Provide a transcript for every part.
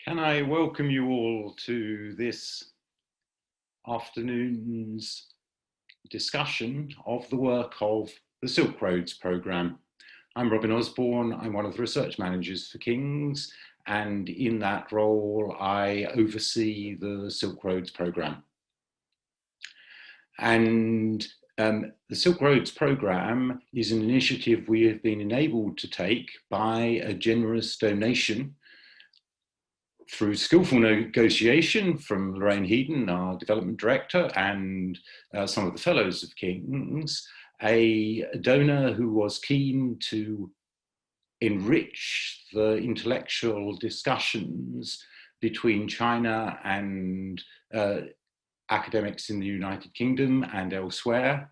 Can I welcome you all to this afternoon's discussion of the work of the Silk Roads programme. I'm Robin Osborne, I'm one of the research managers for King's, and in that role I oversee the Silk Roads programme. And the Silk Roads programme is an initiative we have been enabled to take by a generous donation through skillful negotiation from Lorraine Heaton, our development director, and some of the fellows of King's, a donor who was keen to enrich the intellectual discussions between China and academics in the United Kingdom and elsewhere,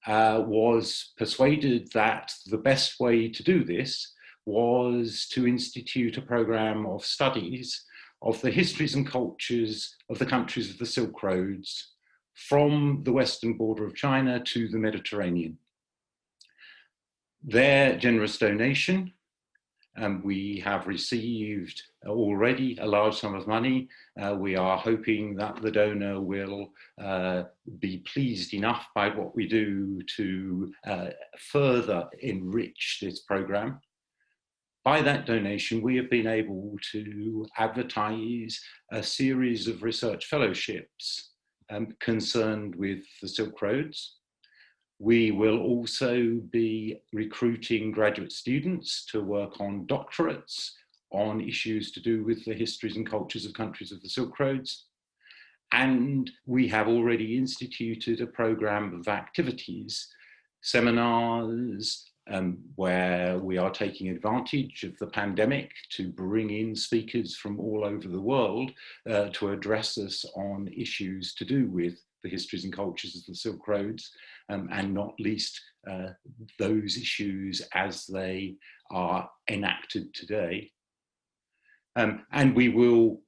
was persuaded that the best way to do this was to institute a programme of studies of the histories and cultures of the countries of the Silk Roads from the western border of China to the Mediterranean. Their generous donation, we have received already a large sum of money. We are hoping that the donor will be pleased enough by what we do to further enrich this programme. By that donation, we have been able to advertise a series of research fellowships concerned with the Silk Roads. We will also be recruiting graduate students to work on doctorates on issues to do with the histories and cultures of countries of the Silk Roads. And we have already instituted a programme of activities, seminars, where we are taking advantage of the pandemic to bring in speakers from all over the world to address us on issues to do with the histories and cultures of the Silk Roads, and not least those issues as they are enacted today. And we will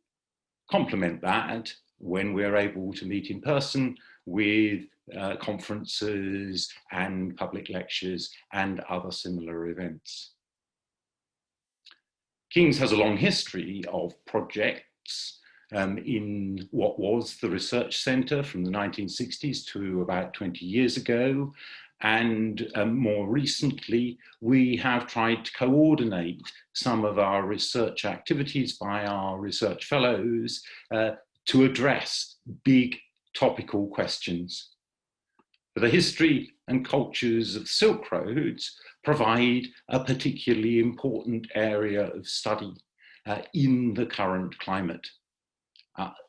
complement that when we're able to meet in person with conferences and public lectures and other similar events. King's has a long history of projects in what was the research centre from the 1960s to about 20 years ago. And more recently, we have tried to coordinate some of our research activities by our research fellows to address big topical questions. The history and cultures of Silk Roads provide a particularly important area of study in the current climate.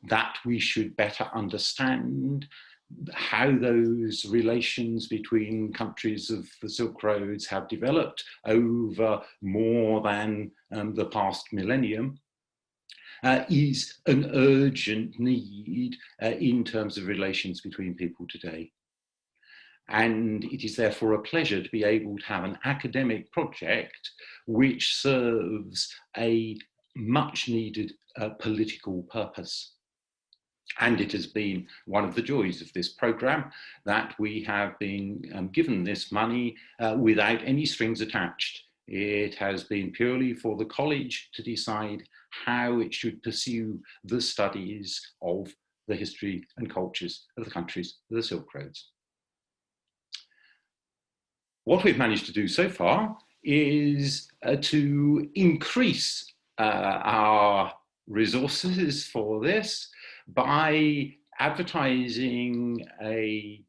That we should better understand how those relations between countries of the Silk Roads have developed over more than the past millennium is an urgent need in terms of relations between people today. And it is therefore a pleasure to be able to have an academic project which serves a much needed political purpose. And it has been one of the joys of this programme that we have been given this money without any strings attached. It has been purely for the college to decide how it should pursue the studies of the history and cultures of the countries of the Silk Roads. What we've managed to do so far is to increase our resources for this by advertising a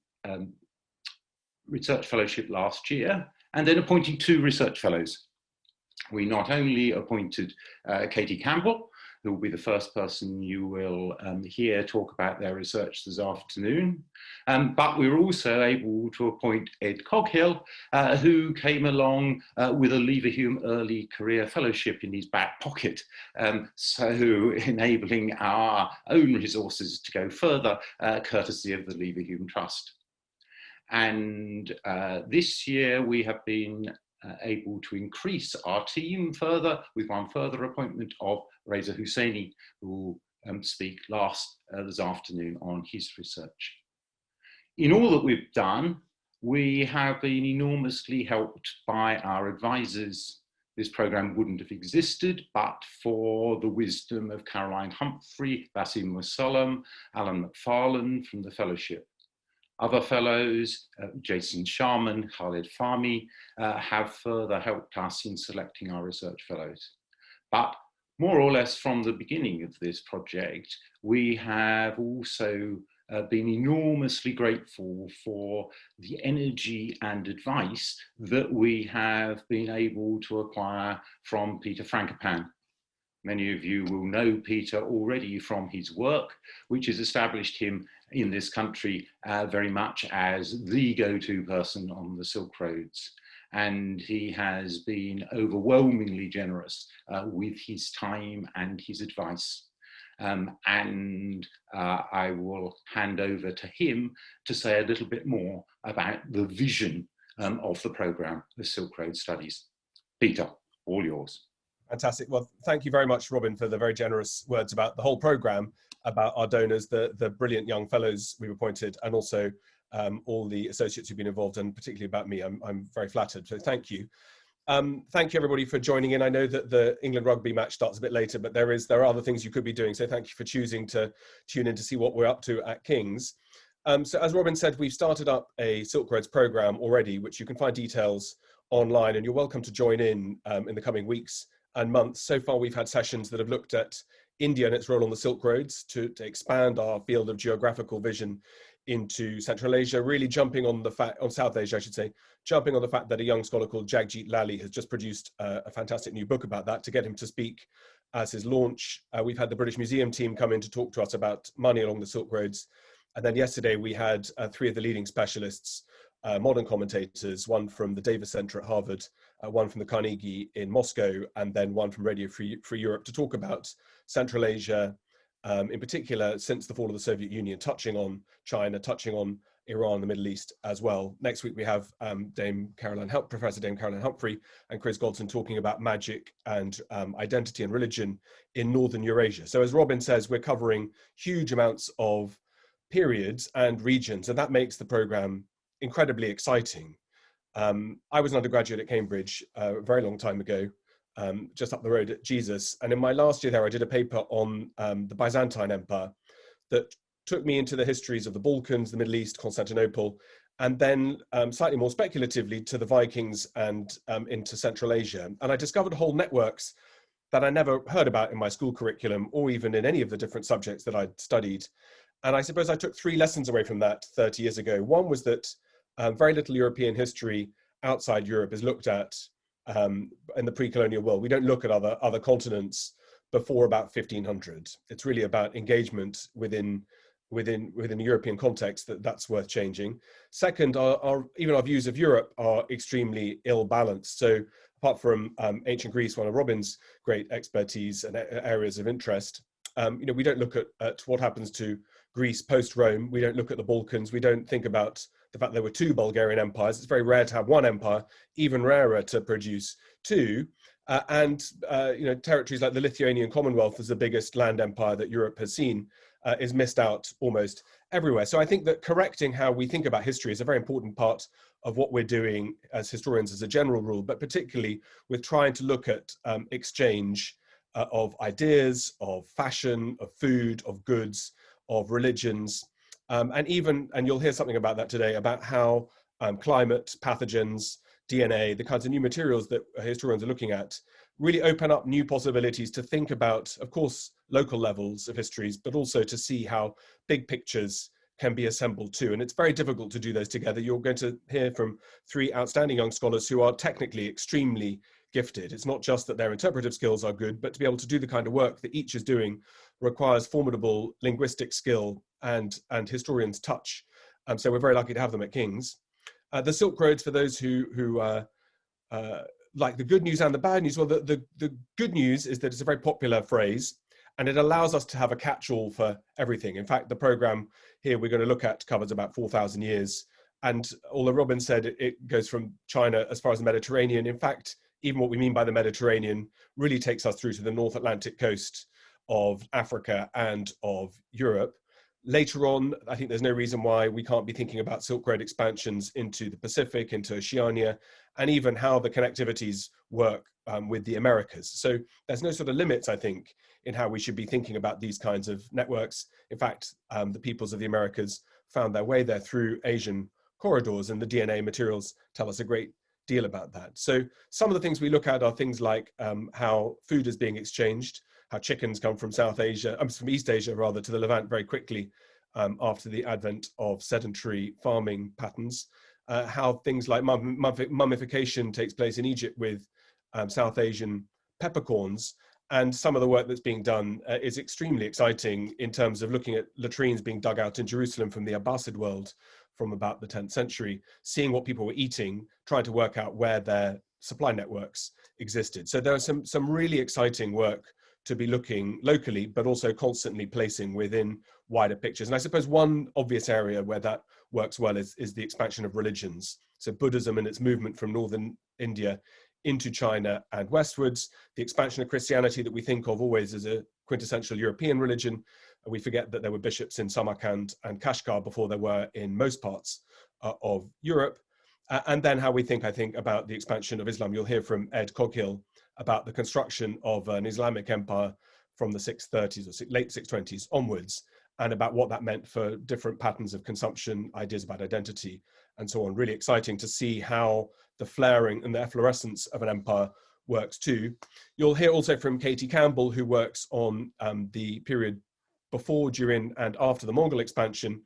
research fellowship last year and then appointing 2 research fellows. We not only appointed Katie Campbell, who will be the first person you will hear talk about their research this afternoon, but we were also able to appoint Ed Coghill, who came along with a Leverhulme Early Career Fellowship in his back pocket, so enabling our own resources to go further, courtesy of the Leverhulme Trust. And this year we have been able to increase our team further with one further appointment of Reza Husseini, who will speak this afternoon on his research. In all that we've done, we have been enormously helped by our advisors This program wouldn't have existed but for the wisdom of Caroline Humphrey, Basim Musallam, Alan McFarlane from the fellowship. Other fellows, Jason Sharman, Khalid Fahmy, have further helped us in selecting our research fellows. But more or less from the beginning of this project, we have also been enormously grateful for the energy and advice that we have been able to acquire from Peter Frankopan. Many of you will know Peter already from his work, which has established him in this country very much as the go-to person on the Silk Roads. And he has been overwhelmingly generous with his time and his advice. I will hand over to him to say a little bit more about the vision of the programme, the Silk Road Studies. Peter, all yours. Fantastic. Well, thank you very much, Robin, for the very generous words about the whole programme, about our donors, the brilliant young fellows we've appointed, and also all the associates who've been involved, and particularly about me. I'm very flattered, so thank you. Thank you, everybody, for joining in. I know that the England rugby match starts a bit later, but there are other things you could be doing, so thank you for choosing to tune in to see what we're up to at King's. So as Robin said, we've started up a Silk Roads programme already, which you can find details online, and you're welcome to join in the coming weeks and months. So far, we've had sessions that have looked at India and its role on the Silk Roads to expand our field of geographical vision into Central Asia, really jumping on South Asia, I should say, jumping on the fact that a young scholar called Jagjit Lally has just produced a fantastic new book about that to get him to speak as his launch. We've had the British Museum team come in to talk to us about money along the Silk Roads. And then yesterday we had 3 of the leading specialists, modern commentators, one from the Davis Center at Harvard, one from the Carnegie in Moscow, and then one from Radio Free Europe to talk about Central Asia, in particular since the fall of the Soviet Union, touching on China, touching on Iran, the Middle East as well. Next week we have Professor Dame Caroline Humphrey and Chris Godson talking about magic and identity and religion in Northern Eurasia. So as Robin says, we're covering huge amounts of periods and regions, and that makes the programme incredibly exciting. I was an undergraduate at Cambridge a very long time ago, just up the road at Jesus. And in my last year there, I did a paper on the Byzantine Empire that took me into the histories of the Balkans, the Middle East, Constantinople, and then slightly more speculatively to the Vikings and into Central Asia. And I discovered whole networks that I never heard about in my school curriculum or even in any of the different subjects that I'd studied. And I suppose I took 3 lessons away from that 30 years ago. One was that very little European history outside Europe is looked at in the pre-colonial world. We don't look at other continents before about 1500. It's really about engagement within the European context that's worth changing. Second, even our views of Europe are extremely ill-balanced. So apart from ancient Greece, one of Robin's great expertise and areas of interest, we don't look at what happens to Greece post-Rome. We don't look at the Balkans. We don't think about the fact there were 2 Bulgarian empires. It's very rare to have 1 empire, even rarer to produce 2. Territories like the Lithuanian Commonwealth as the biggest land empire that Europe has seen is missed out almost everywhere. So I think that correcting how we think about history is a very important part of what we're doing as historians as a general rule, but particularly with trying to look at exchange of ideas, of fashion, of food, of goods, of religions, and you'll hear something about that today, about how climate, pathogens, DNA, the kinds of new materials that historians are looking at, really open up new possibilities to think about, of course, local levels of histories, but also to see how big pictures can be assembled too. And it's very difficult to do those together. You're going to hear from 3 outstanding young scholars who are technically extremely gifted. It's not just that their interpretive skills are good, but to be able to do the kind of work that each is doing requires formidable linguistic skill and historian's touch. So we're very lucky to have them at King's. The Silk Roads, for those who like the good news and the bad news, well, the good news is that it's a very popular phrase and it allows us to have a catch-all for everything. In fact, the program here we're going to look at covers about 4,000 years. And although Robin said it goes from China as far as the Mediterranean, in fact, even what we mean by the Mediterranean really takes us through to the North Atlantic coast of Africa and of Europe. Later on, I think there's no reason why we can't be thinking about Silk Road expansions into the Pacific, into Oceania, and even how the connectivities work with the Americas. So there's no sort of limits, I think, in how we should be thinking about these kinds of networks. In fact, the peoples of the Americas found their way there through Asian corridors, and the DNA materials tell us a great deal about that. So some of the things we look at are things like how food is being exchanged, how chickens come from from East Asia rather, to the Levant very quickly after the advent of sedentary farming patterns, how things like mummification takes place in Egypt with South Asian peppercorns. And some of the work that's being done is extremely exciting in terms of looking at latrines being dug out in Jerusalem from the Abbasid world from about the 10th century, seeing what people were eating, trying to work out where their supply networks existed. So there are some really exciting work to be looking locally, but also constantly placing within wider pictures. And I suppose one obvious area where that works well is the expansion of religions. So Buddhism and its movement from northern India into China and westwards, the expansion of Christianity that we think of always as a quintessential European religion. We forget that there were bishops in Samarkand and Kashgar before there were in most parts of Europe. And then how we think, I think, about the expansion of Islam. You'll hear from Ed Coghill about the construction of an Islamic empire from the 630s or late 620s onwards, and about what that meant for different patterns of consumption, ideas about identity, and so on. Really exciting to see how the flaring and the efflorescence of an empire works too. You'll hear also from Katie Campbell, who works on the period before, during, and after the Mongol expansion,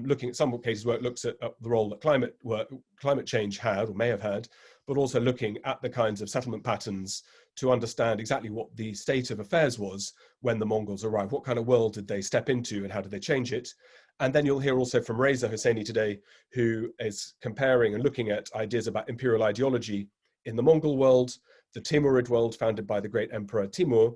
looking at some cases where it looks at the role that climate change had or may have had, but also looking at the kinds of settlement patterns to understand exactly what the state of affairs was when the Mongols arrived. What kind of world did they step into and how did they change it? And then you'll hear also from Reza Hosseini today, who is comparing and looking at ideas about imperial ideology in the Mongol world, the Timurid world founded by the great Emperor Timur,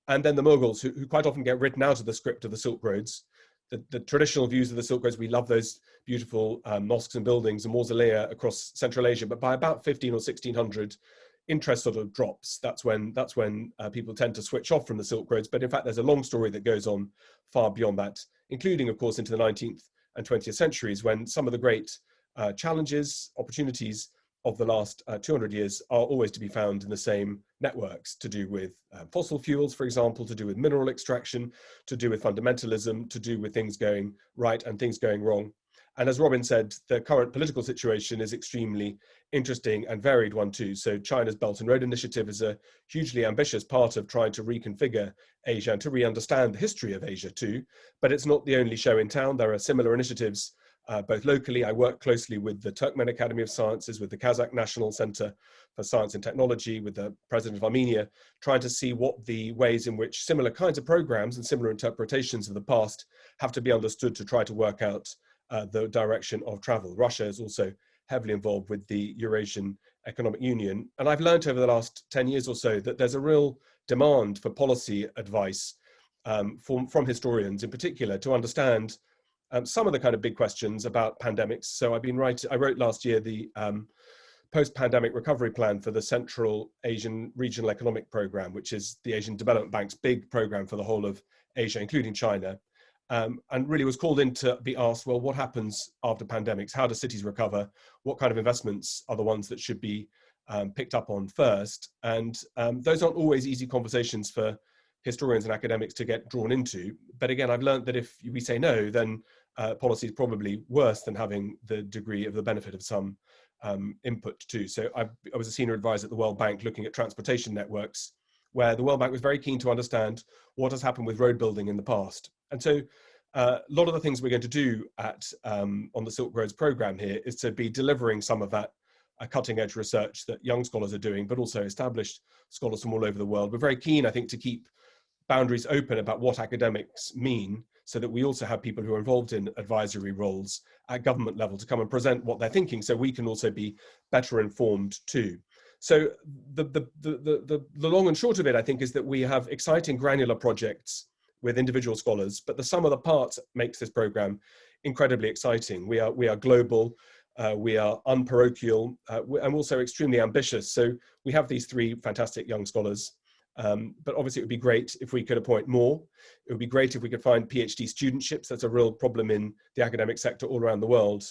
and then the Mughals, who quite often get written out of the script of the Silk Roads. The traditional views of the Silk Roads, we love those beautiful mosques and buildings and mausolea across Central Asia, but by about 15 or 1600, interest sort of drops. That's when people tend to switch off from the Silk Roads. But in fact, there's a long story that goes on far beyond that, including, of course, into the 19th and 20th centuries, when some of the great challenges, opportunities of the last 200 years are always to be found in the same networks, to do with fossil fuels, for example, to do with mineral extraction, to do with fundamentalism, to do with things going right and things going wrong. And as Robin said, the current political situation is extremely interesting and varied one too. So China's Belt and Road Initiative is a hugely ambitious part of trying to reconfigure Asia and to re-understand the history of Asia too. But it's not the only show in town. There are similar initiatives both locally. I work closely with the Turkmen Academy of Sciences, with the Kazakh National Center for Science and Technology, with the president of Armenia, trying to see what the ways in which similar kinds of programs and similar interpretations of the past have to be understood to try to work out the direction of travel. Russia is also heavily involved with the Eurasian Economic Union. And I've learned over the last 10 years or so that there's a real demand for policy advice from historians in particular to understand some of the kind of big questions about pandemics. So I wrote last year the post-pandemic recovery plan for the Central Asian Regional Economic Program, which is the Asian Development Bank's big program for the whole of Asia, including China. And really was called in to be asked, well, what happens after pandemics? How do cities recover? What kind of investments are the ones that should be picked up on first? And those aren't always easy conversations for historians and academics to get drawn into. But again, I've learned that if we say no, then policy is probably worse than having the degree of the benefit of some input too. So I was a senior advisor at the World Bank looking at transportation networks, where the World Bank was very keen to understand what has happened with road building in the past. And so a lot of the things we're going to do on the Silk Roads program here is to be delivering some of that cutting edge research that young scholars are doing, but also established scholars from all over the world. We're very keen, I think, to keep boundaries open about what academics mean, so that we also have people who are involved in advisory roles at government level to come and present what they're thinking, so we can also be better informed too. So the long and short of it, I think, is that we have exciting granular projects with individual scholars, but the sum of the parts makes this program incredibly exciting. We are global, we are unparochial, and also extremely ambitious. So we have these three fantastic young scholars, but obviously it would be great if we could appoint more. It would be great if we could find PhD studentships. That's a real problem in the academic sector all around the world,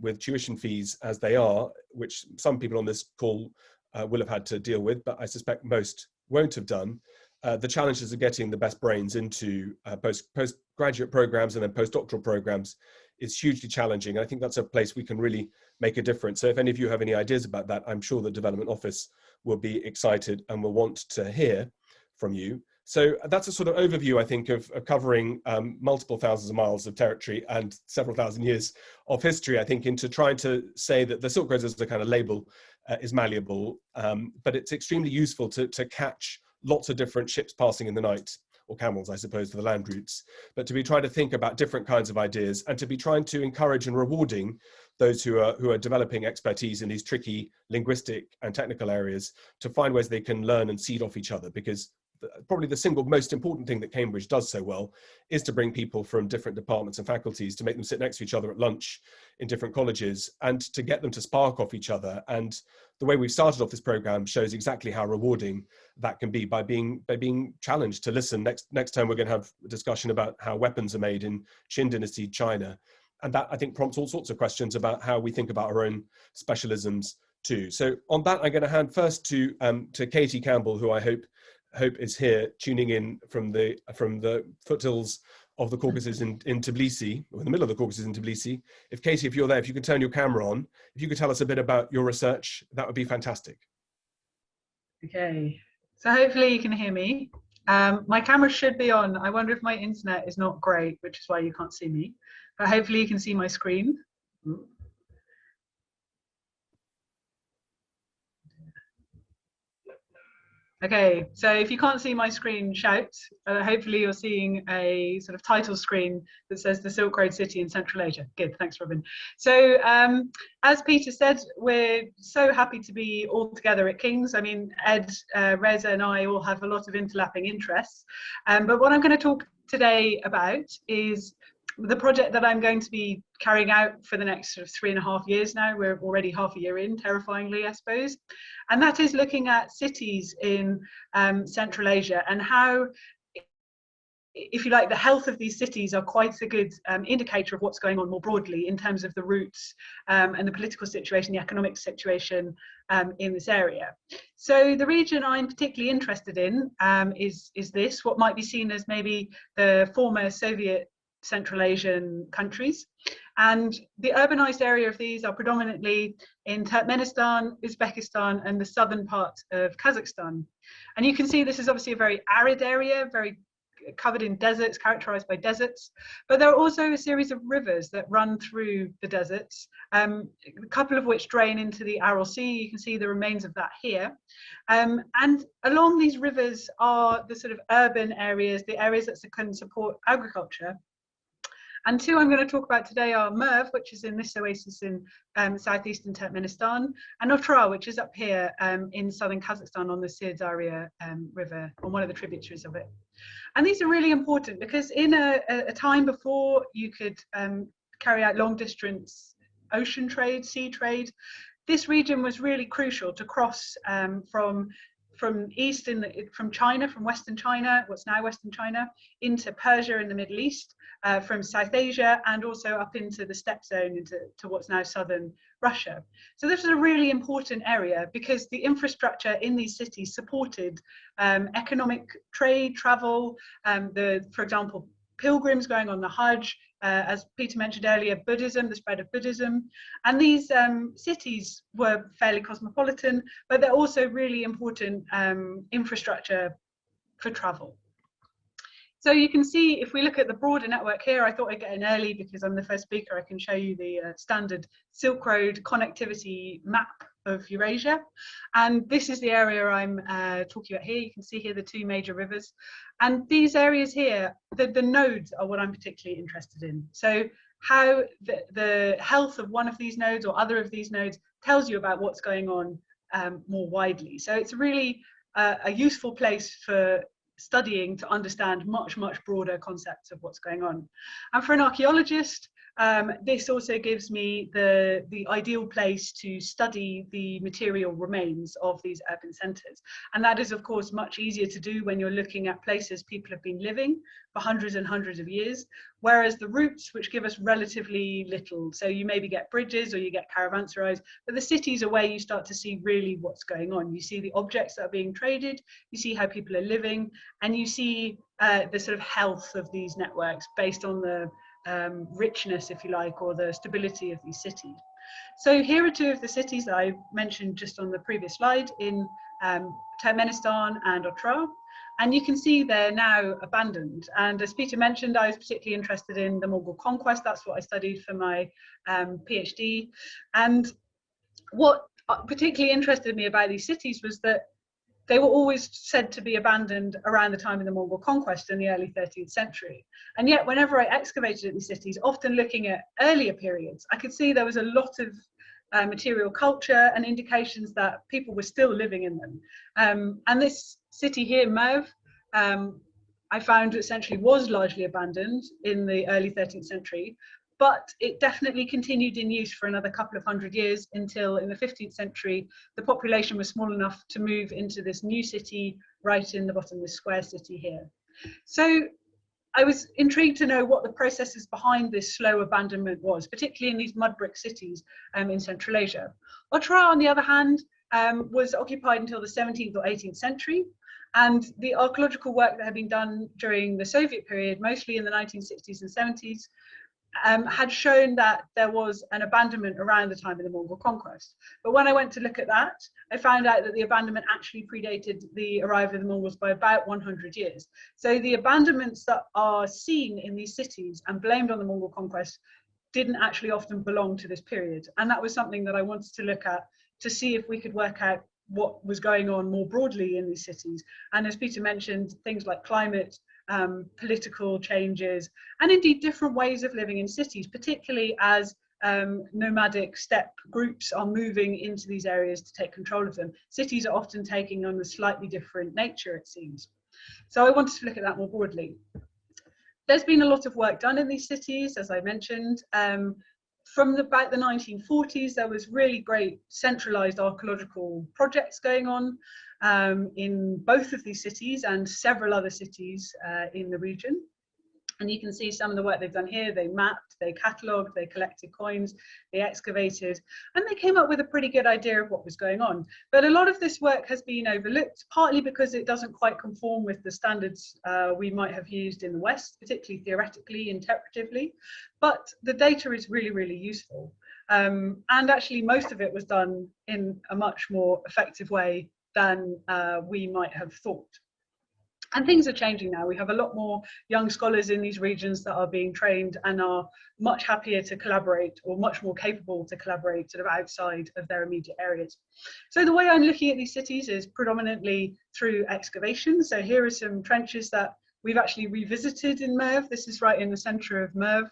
with tuition fees as they are, which some people on this call will have had to deal with, but I suspect most won't have done. The challenges of getting the best brains into postgraduate programs and then postdoctoral programs is hugely challenging. I think that's a place we can really make a difference. So if any of you have any ideas about that, I'm sure the Development Office will be excited and will want to hear from you. So that's a sort of overview, I think, of covering multiple thousands of miles of territory and several thousand years of history, I think, into trying to say that the Silk Road as a kind of label is malleable, but it's extremely useful to catch lots of different ships passing in the night, or camels, I suppose, for the land routes, but to be trying to think about different kinds of ideas and to be trying to encourage and rewarding those who are developing expertise in these tricky linguistic and technical areas to find ways they can learn and seed off each other, because probably the single most important thing that Cambridge does so well is to bring people from different departments and faculties, to make them sit next to each other at lunch in different colleges and to get them to spark off each other. And the way we've started off this program shows exactly how rewarding that can be by being challenged to listen. Next time we're going to have a discussion about how weapons are made in Qin Dynasty China. And that, I think, prompts all sorts of questions about how we think about our own specialisms too. So on that, I'm going to hand first to Katie Campbell, who I hope is here tuning in from the foothills of the Caucasus in Tbilisi, or in the middle of the Caucasus in Tbilisi. If Katie, if you're there, if you could turn your camera on, if you could tell us a bit about your research, that would be fantastic. Okay, so hopefully you can hear me. My camera should be on. I wonder if my internet is not great, which is why you can't see me, but hopefully you can see my screen. Okay, so if you can't see my screen, shout. Hopefully you're seeing a sort of title screen that says the Silk Road City in Central Asia. Good, thanks, Robin. So as Peter said, we're so happy to be all together at King's. I mean, Ed, Reza and I all have a lot of interlapping interests. But what I'm going to talk today about is the project that I'm going to be carrying out for the next sort of 3.5 years now. We're already half a year in, terrifyingly, I suppose. And that is looking at cities in Central Asia and how, if you like, the health of these cities are quite a good indicator of what's going on more broadly in terms of the roots and the political situation, the economic situation in this area. So the region I'm particularly interested in is this, what might be seen as maybe the former Soviet Central Asian countries. And the urbanized area of these are predominantly in Turkmenistan, Uzbekistan, and the southern part of Kazakhstan. And you can see this is obviously a very arid area, very covered in deserts, characterized by deserts, but there are also a series of rivers that run through the deserts, a couple of which drain into the Aral Sea. You can see the remains of that here. And along these rivers are the sort of urban areas, the areas that can support agriculture. And two I'm going to talk about today are Merv, which is in this oasis in southeastern Turkmenistan, and Otrar, which is up here in southern Kazakhstan on the Sir River, on one of the tributaries of it. And these are really important because in a time before you could carry out long distance ocean trade, sea trade, this region was really crucial to cross from China, from Western China, what's now Western China, into Persia in the Middle East, from South Asia, and also up into the steppe zone, into what's now southern Russia. So this is a really important area because the infrastructure in these cities supported economic trade, travel, for example, pilgrims going on the Hajj, as Peter mentioned earlier, Buddhism, the spread of Buddhism. And these cities were fairly cosmopolitan, but they're also really important infrastructure for travel. So you can see, if we look at the broader network here, I thought I'd get in early because I'm the first speaker. I can show you the standard Silk Road connectivity map of Eurasia. And this is the area I'm talking about here. You can see here the two major rivers. And these areas here, the nodes are what I'm particularly interested in. So how the health of one of these nodes or other of these nodes tells you about what's going on more widely. So it's really a useful place for studying to understand much broader concepts of what's going on. And for an archaeologist, this also gives me the ideal place to study the material remains of these urban centres. And that is, of course, much easier to do when you're looking at places people have been living for hundreds and hundreds of years, whereas the routes, which give us relatively little, so you maybe get bridges or you get caravanserais, but the cities are where you start to see really what's going on. You see the objects that are being traded, you see how people are living, and you see the sort of health of these networks based on the richness, if you like, or the stability of these cities. So here are two of the cities that I mentioned just on the previous slide in Turkmenistan and Otrar. And you can see they're now abandoned. And as Peter mentioned, I was particularly interested in the Mongol conquest. That's what I studied for my PhD. And what particularly interested me about these cities was that they were always said to be abandoned around the time of the Mongol conquest in the early 13th century. And yet, whenever I excavated at these cities, often looking at earlier periods, I could see there was a lot of material culture and indications that people were still living in them. And this city here, Merv, I found essentially was largely abandoned in the early 13th century, but it definitely continued in use for another couple of hundred years until in the 15th century, the population was small enough to move into this new city right in the bottom of the square city here. So I was intrigued to know what the processes behind this slow abandonment was, particularly in these mud brick cities in Central Asia. Otrar, on the other hand, was occupied until the 17th or 18th century. And the archaeological work that had been done during the Soviet period, mostly in the 1960s and 70s, had shown that there was an abandonment around the time of the Mongol conquest. But when I went to look at that, I found out that the abandonment actually predated the arrival of the Mongols by about 100 years. So the abandonments that are seen in these cities and blamed on the Mongol conquest didn't actually often belong to this period. And that was something that I wanted to look at to see if we could work out what was going on more broadly in these cities. And as Peter mentioned, things like climate, political changes, and indeed different ways of living in cities, particularly as nomadic steppe groups are moving into these areas to take control of them. Cities are often taking on a slightly different nature, it seems. So I wanted to look at that more broadly. There's been a lot of work done in these cities, as I mentioned. From about the 1940s, there was really great centralized archaeological projects going on in both of these cities and several other cities in the region. And you can see some of the work they've done here. They mapped, they catalogued, they collected coins, they excavated, and they came up with a pretty good idea of what was going on. But a lot of this work has been overlooked, partly because it doesn't quite conform with the standards we might have used in the West, particularly theoretically, interpretively. But the data is really, really useful. And actually, most of it was done in a much more effective way than we might have thought. And things are changing now. We have a lot more young scholars in these regions that are being trained and are much happier to collaborate, or much more capable to collaborate sort of outside of their immediate areas. So the way I'm looking at these cities is predominantly through excavation. So here are some trenches that we've actually revisited in Merv. This is right in the center of Merv.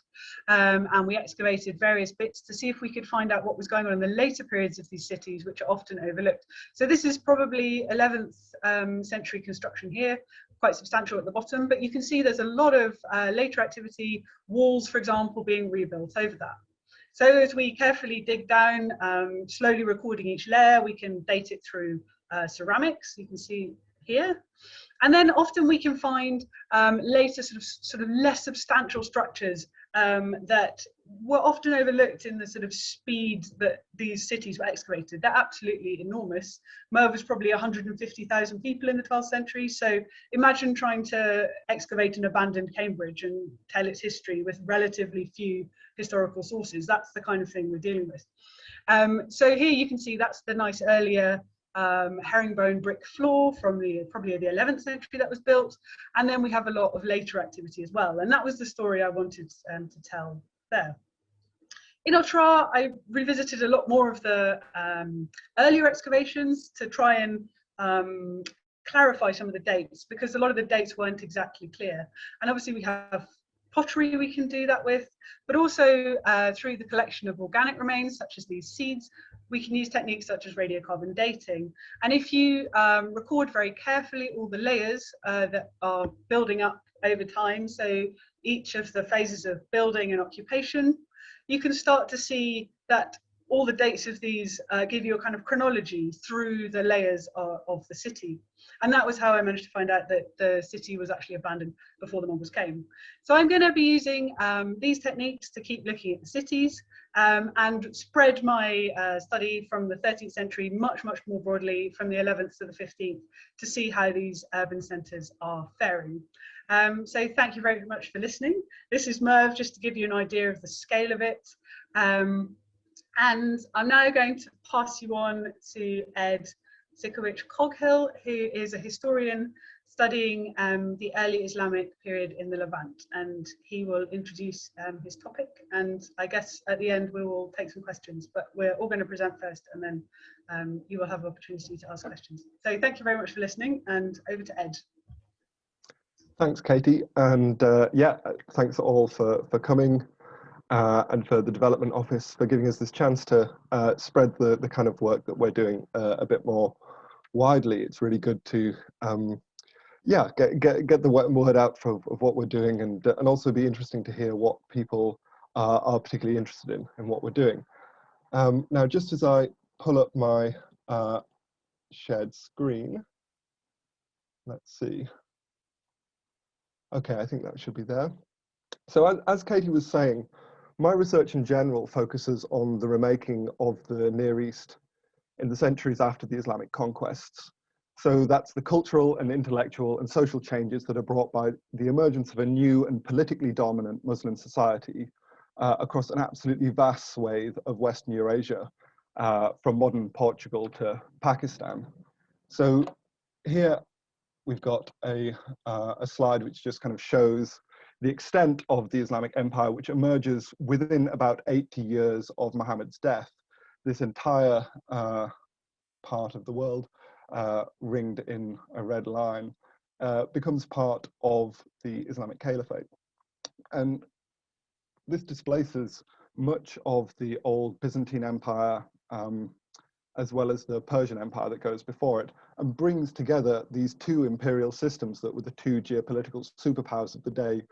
And we excavated various bits to see if we could find out what was going on in the later periods of these cities, which are often overlooked. So this is probably 11th century construction here, quite substantial at the bottom, but you can see there's a lot of later activity, walls, for example, being rebuilt over that. So as we carefully dig down, slowly recording each layer, we can date it through ceramics, you can see here. And then often we can find later sort of less substantial structures that were often overlooked in the sort of speed that these cities were excavated. They're absolutely enormous. Merv was probably 150,000 people in the 12th century. So imagine trying to excavate an abandoned Cambridge and tell its history with relatively few historical sources. That's the kind of thing we're dealing with. So here you can see that's the nice earlier herringbone brick floor from probably the 11th century that was built, and then we have a lot of later activity as well, and that was the story I wanted to tell there. In Otrar, I revisited a lot more of the earlier excavations to try and clarify some of the dates, because a lot of the dates weren't exactly clear, and obviously we have pottery we can do that with, but also through the collection of organic remains, such as these seeds, we can use techniques such as radiocarbon dating. And if you record very carefully all the layers that are building up over time, so each of the phases of building and occupation, you can start to see that all the dates of these give you a kind of chronology through the layers of the city. And that was how I managed to find out that the city was actually abandoned before the Mongols came. So I'm going to be using these techniques to keep looking at the cities and spread my study from the 13th century much more broadly from the 11th to the 15th to see how these urban centres are faring. So thank you very much for listening. This is Merv, just to give you an idea of the scale of it. And I'm now going to pass you on to Ed Sikowicz-Coghill, who is a historian studying the early Islamic period in the Levant, and he will introduce his topic, and I guess at the end we will take some questions, but we're all going to present first, and then you will have the opportunity to ask questions. So thank you very much for listening, and over to Ed. Thanks, Katie, and yeah, thanks all for coming. And for the Development Office for giving us this chance to spread the kind of work that we're doing a bit more widely. It's really good to yeah, get the word out of what we're doing, and also be interesting to hear what people are particularly interested in what we're doing. Now, just as I pull up my shared screen, let's see. Okay, I think that should be there. So as Katie was saying, my research in general focuses on the remaking of the Near East in the centuries after the Islamic conquests. So that's the cultural and intellectual and social changes that are brought by the emergence of a new and politically dominant Muslim society across an absolutely vast swathe of Western Eurasia, from modern Portugal to Pakistan. So here we've got a slide which just kind of shows the extent of the Islamic Empire, which emerges within about 80 years of Muhammad's death. This entire part of the world, ringed in a red line, becomes part of the Islamic Caliphate. And this displaces much of the old Byzantine Empire, as well as the Persian Empire that goes before it, and brings together these two imperial systems that were the two geopolitical superpowers of the day,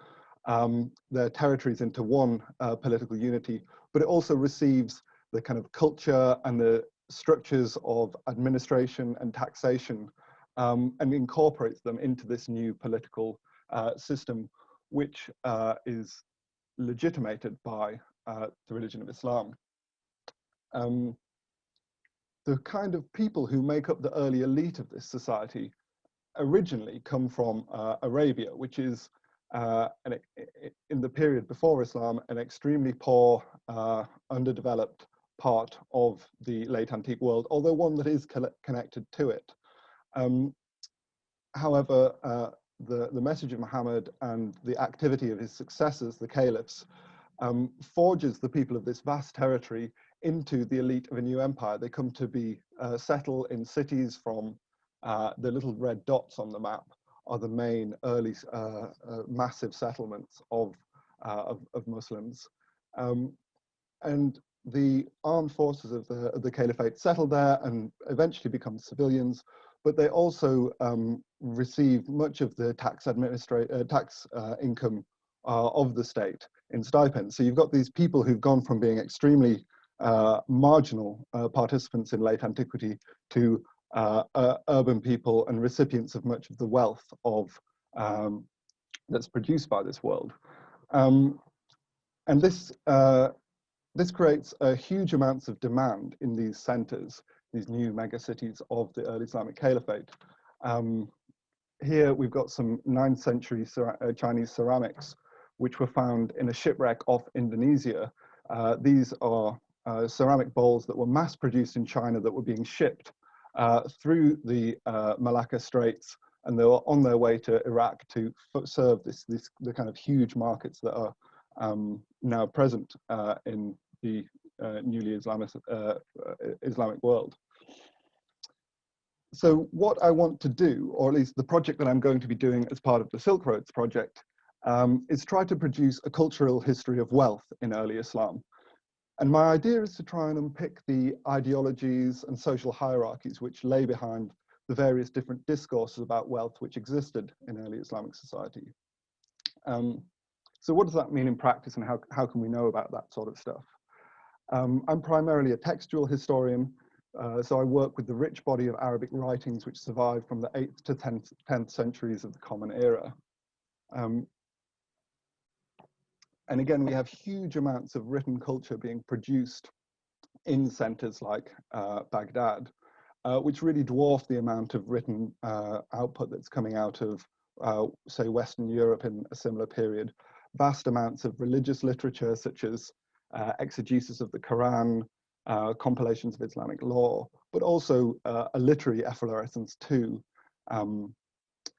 their territories into one political unity, but it also receives the kind of culture and the structures of administration and taxation, and incorporates them into this new political system, which is legitimated by the religion of Islam. The kind of people who make up the early elite of this society originally come from Arabia, which is in the period before Islam, an extremely poor, underdeveloped part of the late antique world, although one that is connected to it. However, the message of Muhammad and the activity of his successors, the caliphs, forges the people of this vast territory into the elite of a new empire. They come to be settle in cities from the little red dots on the map are the main early massive settlements of Muslims. And the armed forces of the Caliphate settle there and eventually become civilians, but they also receive much of the tax income of the state in stipends. So you've got these people who've gone from being extremely marginal participants in late antiquity to urban people and recipients of much of the wealth of that's produced by this world. And this creates huge amounts of demand in these centers, these new mega cities of the early Islamic Caliphate. Here we've got some 9th century Chinese ceramics, which were found in a shipwreck off Indonesia. These are ceramic bowls that were mass produced in China that were being shipped through the Malacca Straits, and they were on their way to Iraq to serve the kind of huge markets that are now present in the newly Islamic world. So what I want to do, or at least the project that I'm going to be doing as part of the Silk Roads project, is try to produce a cultural history of wealth in early Islam. And my idea is to try and unpick the ideologies and social hierarchies which lay behind the various different discourses about wealth which existed in early Islamic society. So what does that mean in practice, and how can we know about that sort of stuff? I'm primarily a textual historian, so I work with the rich body of Arabic writings which survived from the 8th to 10th centuries of the Common Era. And again, we have huge amounts of written culture being produced in centers like Baghdad, which really dwarf the amount of written output that's coming out of, say, Western Europe in a similar period. Vast amounts of religious literature, such as exegesis of the Quran, compilations of Islamic law, but also a literary efflorescence too.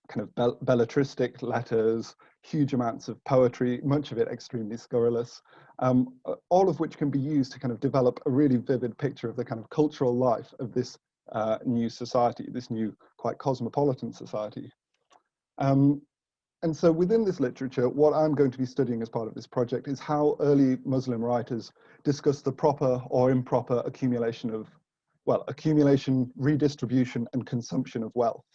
Kind of belletristic letters, huge amounts of poetry, much of it extremely scurrilous, all of which can be used to kind of develop a really vivid picture of the kind of cultural life of this new society, this new quite cosmopolitan society. And so within this literature, what I'm going to be studying as part of this project is how early Muslim writers discuss the proper or improper accumulation of, well, accumulation, redistribution, and consumption of wealth.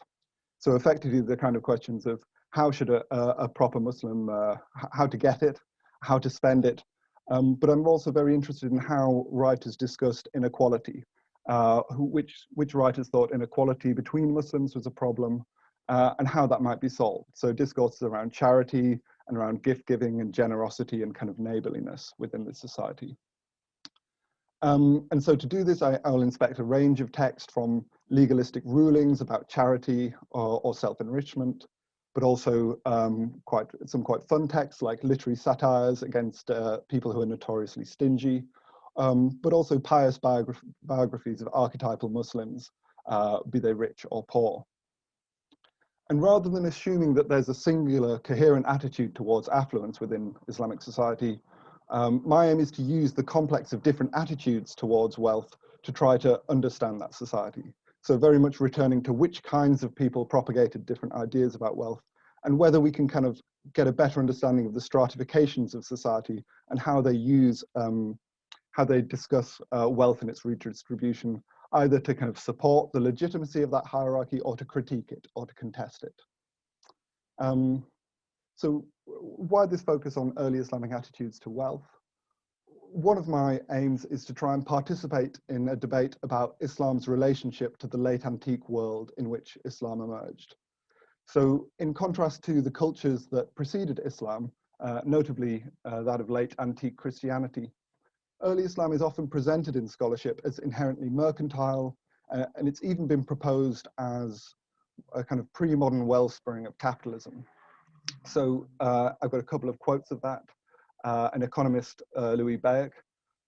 So effectively, the kind of questions of how should a proper Muslim, how to get it, how to spend it. But I'm also very interested in how writers discussed inequality, which writers thought inequality between Muslims was a problem, and how that might be solved. So discourses around charity and around gift giving and generosity and kind of neighborliness within the society. And so to do this, I'll inspect a range of text from legalistic rulings about charity or self-enrichment, but also some quite fun texts like literary satires against people who are notoriously stingy, but also pious biographies of archetypal Muslims, be they rich or poor. And rather than assuming that there's a singular coherent attitude towards affluence within Islamic society, my aim is to use the complex of different attitudes towards wealth to try to understand that society. So very much returning to which kinds of people propagated different ideas about wealth, and whether we can kind of get a better understanding of the stratifications of society and how they use, how they discuss wealth and its redistribution, either to kind of support the legitimacy of that hierarchy or to critique it or to contest it. So why this focus on early Islamic attitudes to wealth? One of my aims is to try and participate in a debate about Islam's relationship to the late antique world in which Islam emerged. So in contrast to the cultures that preceded Islam, notably that of late antique Christianity, early Islam is often presented in scholarship as inherently mercantile, and it's even been proposed as a kind of pre-modern wellspring of capitalism. So I've got a couple of quotes of that. An economist, Louis Bayek,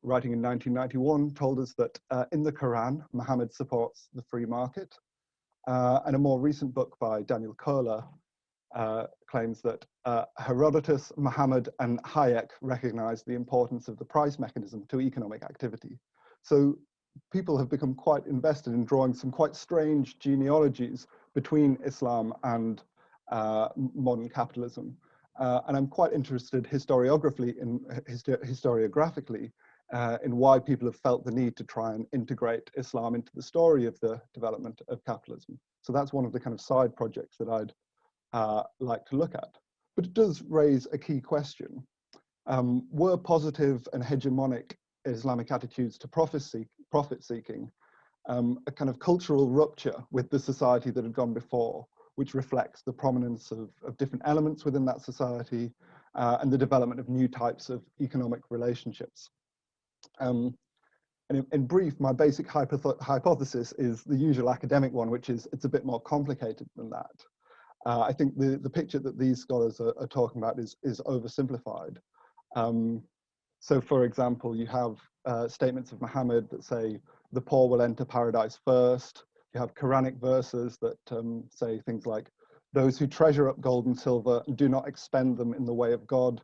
writing in 1991, told us that in the Quran, Muhammad supports the free market. And a more recent book by Daniel Kohler claims that Herodotus, Muhammad, and Hayek recognize the importance of the price mechanism to economic activity. So people have become quite invested in drawing some quite strange genealogies between Islam and modern capitalism. And I'm quite interested historiographically in why people have felt the need to try and integrate Islam into the story of the development of capitalism. So that's one of the kind of side projects that I'd like to look at. But it does raise a key question. Were positive and hegemonic Islamic attitudes to profit seeking a kind of cultural rupture with the society that had gone before, which reflects the prominence of different elements within that society and the development of new types of economic relationships? And in brief, my basic hypothesis is the usual academic one, which is it's a bit more complicated than that. I think the picture that these scholars are talking about is oversimplified. So for example, you have statements of Muhammad that say the poor will enter paradise first. You have Quranic verses that say things like, those who treasure up gold and silver and do not expend them in the way of God,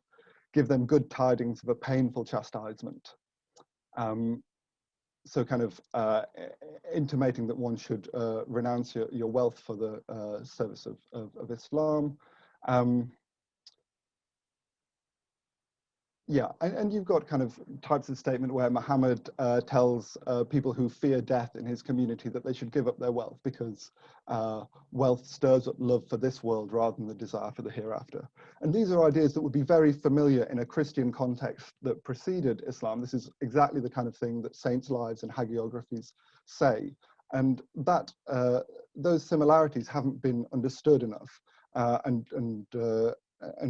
give them good tidings of a painful chastisement. So kind of intimating that one should renounce your wealth for the service of Islam. Yeah, and you've got kind of types of statement where Muhammad tells people who fear death in his community that they should give up their wealth because wealth stirs up love for this world rather than the desire for the hereafter. And these are ideas that would be very familiar in a Christian context that preceded Islam. This is exactly the kind of thing that saints' lives and hagiographies say. And that those similarities haven't been understood enough. And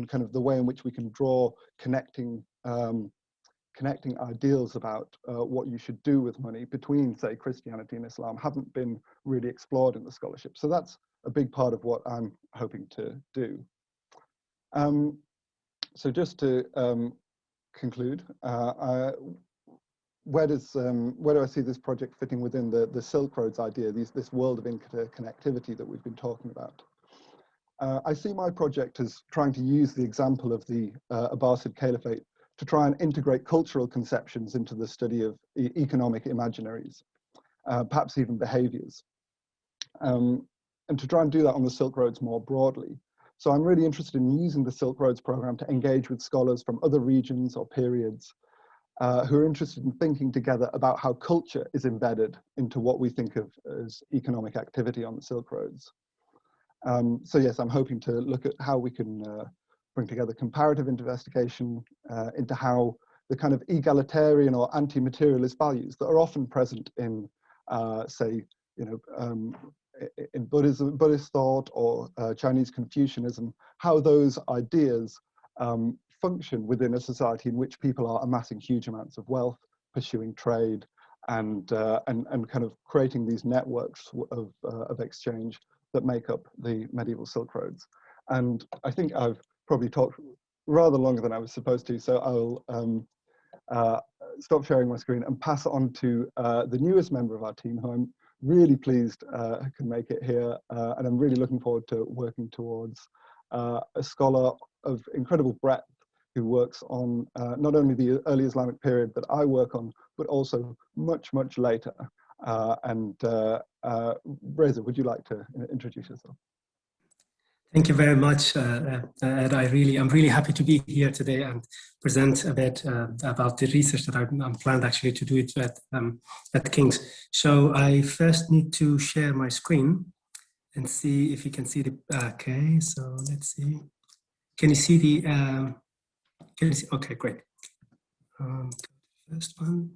kind of the way in which we can draw connecting ideals about what you should do with money between, say, Christianity and Islam haven't been really explored in the scholarship. So that's a big part of what I'm hoping to do. So just to conclude, where do I see this project fitting within the Silk Roads idea, this world of interconnectivity that we've been talking about? I see my project as trying to use the example of the Abbasid Caliphate to try and integrate cultural conceptions into the study of economic imaginaries, perhaps even behaviors, and to try and do that on the Silk Roads more broadly. So I'm really interested in using the Silk Roads program to engage with scholars from other regions or periods who are interested in thinking together about how culture is embedded into what we think of as economic activity on the Silk Roads. So yes, I'm hoping to look at how we can bring together comparative investigation into how the kind of egalitarian or anti-materialist values that are often present in, say, in Buddhist thought or Chinese Confucianism, how those ideas function within a society in which people are amassing huge amounts of wealth, pursuing trade, and kind of creating these networks of exchange that make up the medieval Silk Roads. And I think I've probably talked rather longer than I was supposed to, so I'll stop sharing my screen and pass it on to the newest member of our team, who I'm really pleased can make it here, and I'm really looking forward to working towards a scholar of incredible breadth who works on not only the early Islamic period that I work on, but also much, much later. Reza, would you like to introduce yourself? Thank you very much, Ed. I'm really happy to be here today and present a bit about the research that I'm planned actually to do it at King's. So I first need to share my screen and see if you can see the, okay, so let's see. Can you see the, can you see, okay, great. First one.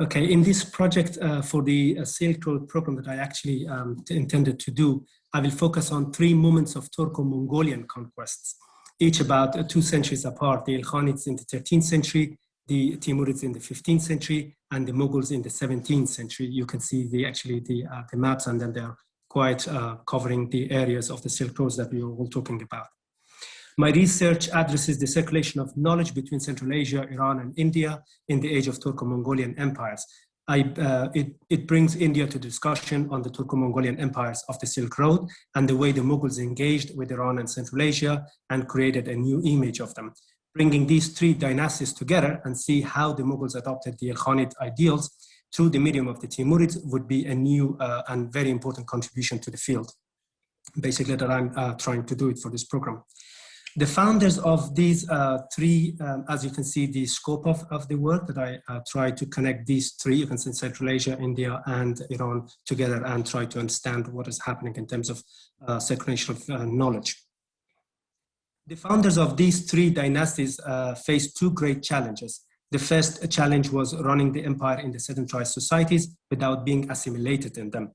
Okay, in this project for the Silk Road program that I actually intended to do, I will focus on 3 moments of Turco-Mongolian conquests, each about 2 centuries apart: the Ilkhanids in the 13th century, the Timurids in the 15th century, and the Mughals in the 17th century. You can see the maps, and then they're quite covering the areas of the Silk Roads that we were all talking about. My research addresses the circulation of knowledge between Central Asia, Iran, and India in the age of Turco-Mongolian empires. It brings India to discussion on the Turco-Mongolian empires of the Silk Road and the way the Mughals engaged with Iran and Central Asia and created a new image of them. Bringing these 3 dynasties together and see how the Mughals adopted the Ilkhanid ideals through the medium of the Timurids would be a new and very important contribution to the field. Basically, that I'm trying to do it for this program. The founders of these 3, as you can see, the scope of the work that I try to connect these 3, you can see Central Asia, India, and Iran together and try to understand what is happening in terms of circulation of knowledge. The founders of these 3 dynasties faced 2 great challenges. The first challenge was running the empire in the sedentary societies without being assimilated in them.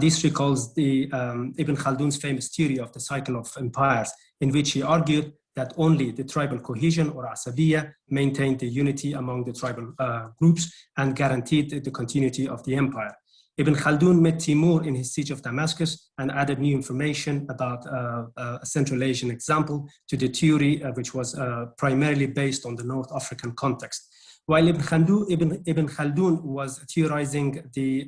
This recalls the Ibn Khaldun's famous theory of the cycle of empires, in which he argued that only the tribal cohesion or asabiya maintained the unity among the tribal groups and guaranteed the continuity of the empire. Ibn Khaldun met Timur in his siege of Damascus and added new information about a Central Asian example to the theory, which was primarily based on the North African context. While Ibn Khaldun was theorizing the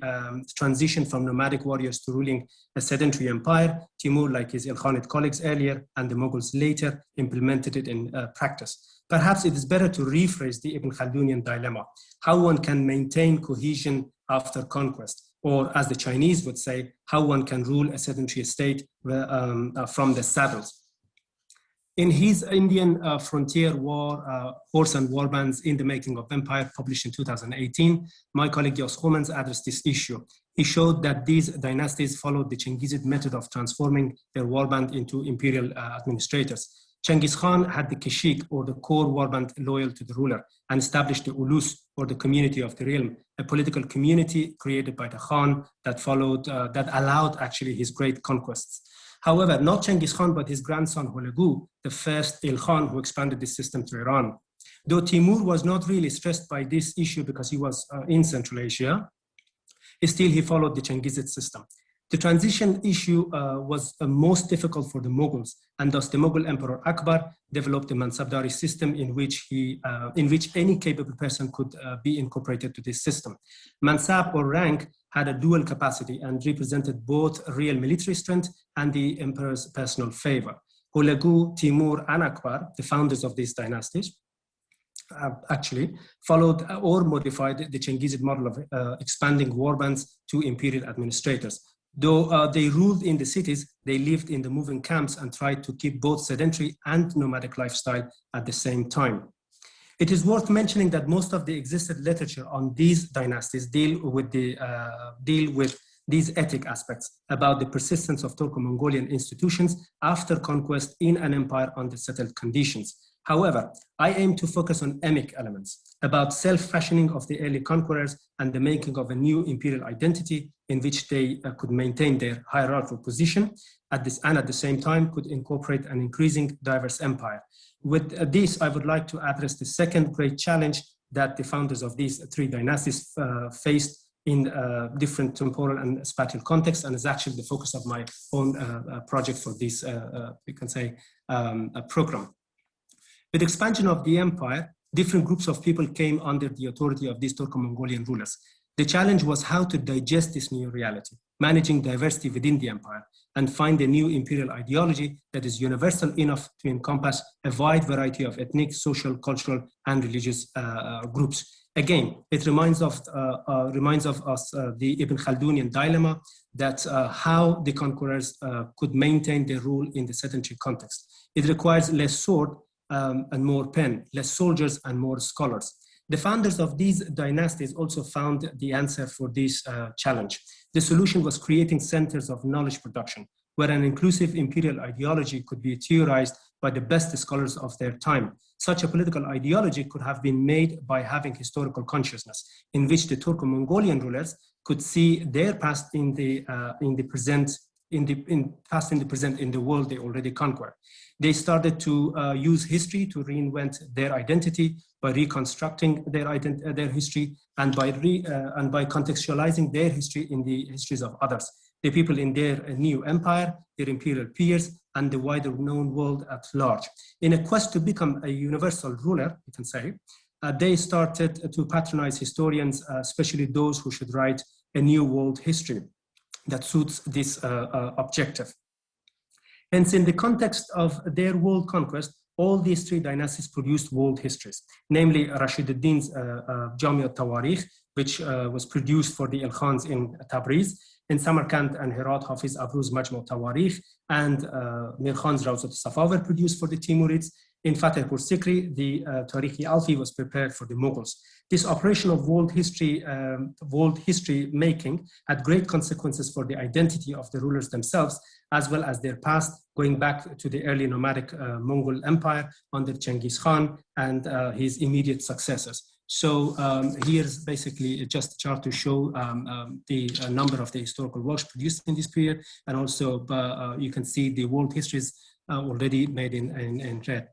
transition from nomadic warriors to ruling a sedentary empire, Timur, like his Ilkhanid colleagues earlier, and the Mughals later, implemented it in practice. Perhaps it is better to rephrase the Ibn Khaldunian dilemma: how one can maintain cohesion after conquest, or as the Chinese would say, how one can rule a sedentary state from the saddles. In his Indian Frontier War, Horse and Warbands in the Making of Empire, published in 2018, my colleague Yos Khoemans addressed this issue. He showed that these dynasties followed the Chingizid method of transforming their warband into imperial administrators. Chengiz Khan had the Keshik, or the core warband loyal to the ruler, and established the Ulus, or the community of the realm, a political community created by the Khan that followed, that allowed actually his great conquests. However, not Chengiz Khan, but his grandson Hulagu, the first Il Khan who expanded this system to Iran. Though Timur was not really stressed by this issue because he was in Central Asia, still he followed the Chingizid system. The transition issue was most difficult for the Mughals, and thus the Mughal Emperor Akbar developed a Mansabdari system in which any capable person could be incorporated to this system. Mansab, or rank, had a dual capacity and represented both real military strength and the emperor's personal favor. Hulagu, Timur, and Akbar, the founders of these dynasties, actually followed or modified the Chingizid model of expanding warbands to imperial administrators. Though they ruled in the cities, they lived in the moving camps and tried to keep both sedentary and nomadic lifestyle at the same time. It is worth mentioning that most of the existed literature on these dynasties deal with these ethic aspects about the persistence of Turco-Mongolian institutions after conquest in an empire under settled conditions. However, I aim to focus on emic elements about self-fashioning of the early conquerors and the making of a new imperial identity in which they could maintain their hierarchical position at the same time could incorporate an increasing diverse empire. With this, I would like to address the second great challenge that the founders of these three dynasties faced in different temporal and spatial contexts, and is actually the focus of my own project for this, we can say, program. With the expansion of the empire, different groups of people came under the authority of these Turco-Mongolian rulers. The challenge was how to digest this new reality, managing diversity within the empire, and find a new imperial ideology that is universal enough to encompass a wide variety of ethnic, social, cultural, and religious groups. Again, it reminds of us the Ibn Khaldunian dilemma that how the conquerors could maintain their rule in the sedentary context. It requires less sword and more pen, less soldiers and more scholars. The founders of these dynasties also found the answer for this challenge. The solution was creating centers of knowledge production, where an inclusive imperial ideology could be theorized by the best scholars of their time. Such a political ideology could have been made by having historical consciousness, in which the Turco-Mongolian rulers could see their past in the present, in the world they already conquered. They started to use history to reinvent their identity by reconstructing their history and by contextualizing their history in the histories of others, the people in their new empire, their imperial peers, and the wider known world at large. In a quest to become a universal ruler, you can say, they started to patronize historians, especially those who should write a new world history that suits this objective. Hence, in the context of their world conquest, all these three dynasties produced world histories, namely Rashid ad-Din's Jami al-Tawarikh, which was produced for the Ilkhans in Tabriz. In Samarkand and Herat, Hafiz Abruz Majmu al-Tawarikh, and Mir Khan's Rawzat al-Safa were produced for the Timurids. In Fatehpur Sikri, the Tarikh-i-Alfi was prepared for the Mughals. This operation of world history making had great consequences for the identity of the rulers themselves, as well as their past, going back to the early nomadic Mongol Empire under Chengiz Khan and his immediate successors. So here's basically just a chart to show the number of the historical works produced in this period, and also you can see the world histories already made in red.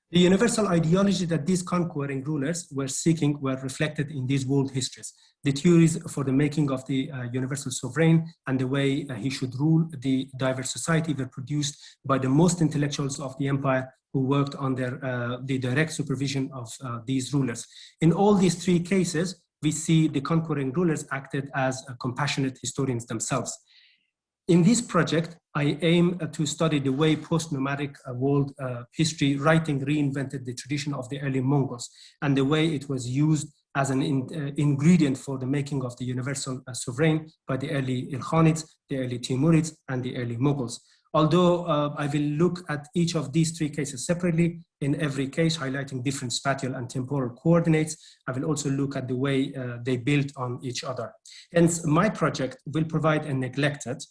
The universal ideology that these conquering rulers were seeking were reflected in these world histories. The theories for the making of the universal sovereign and the way he should rule the diverse society were produced by the most intellectuals of the empire who worked under the direct supervision of these rulers. In all these three cases, we see the conquering rulers acted as compassionate historians themselves. In this project, I aim to study the way post-nomadic world history writing reinvented the tradition of the early Mongols and the way it was used as an ingredient for the making of the universal sovereign by the early Ilkhanids, the early Timurids, and the early Mughals. Although I will look at each of these three cases separately, in every case highlighting different spatial and temporal coordinates, I will also look at the way they build on each other. Hence, my project will provide a neglected,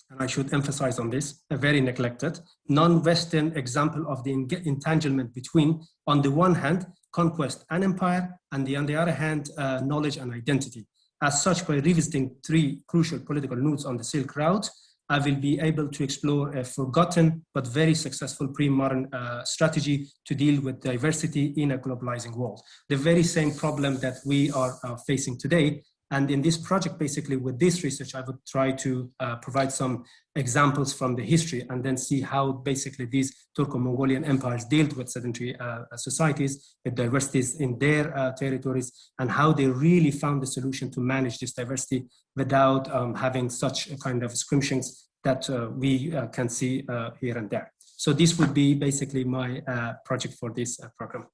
and I should emphasize on this, a very neglected, non-Western example of the entanglement between, on the one hand, conquest and empire, and on the other hand, knowledge and identity. As such, by revisiting three crucial political nodes on the Silk Route, I will be able to explore a forgotten but very successful pre-modern strategy to deal with diversity in a globalizing world. The very same problem that we are facing today. And in this project, basically with this research, I would try to provide some examples from the history and then see how basically these Turco-Mongolian empires dealt with sedentary societies, with diversities in their territories, and how they really found a solution to manage this diversity without having such a kind of skirmishings that we can see here and there. So this would be basically my project for this program.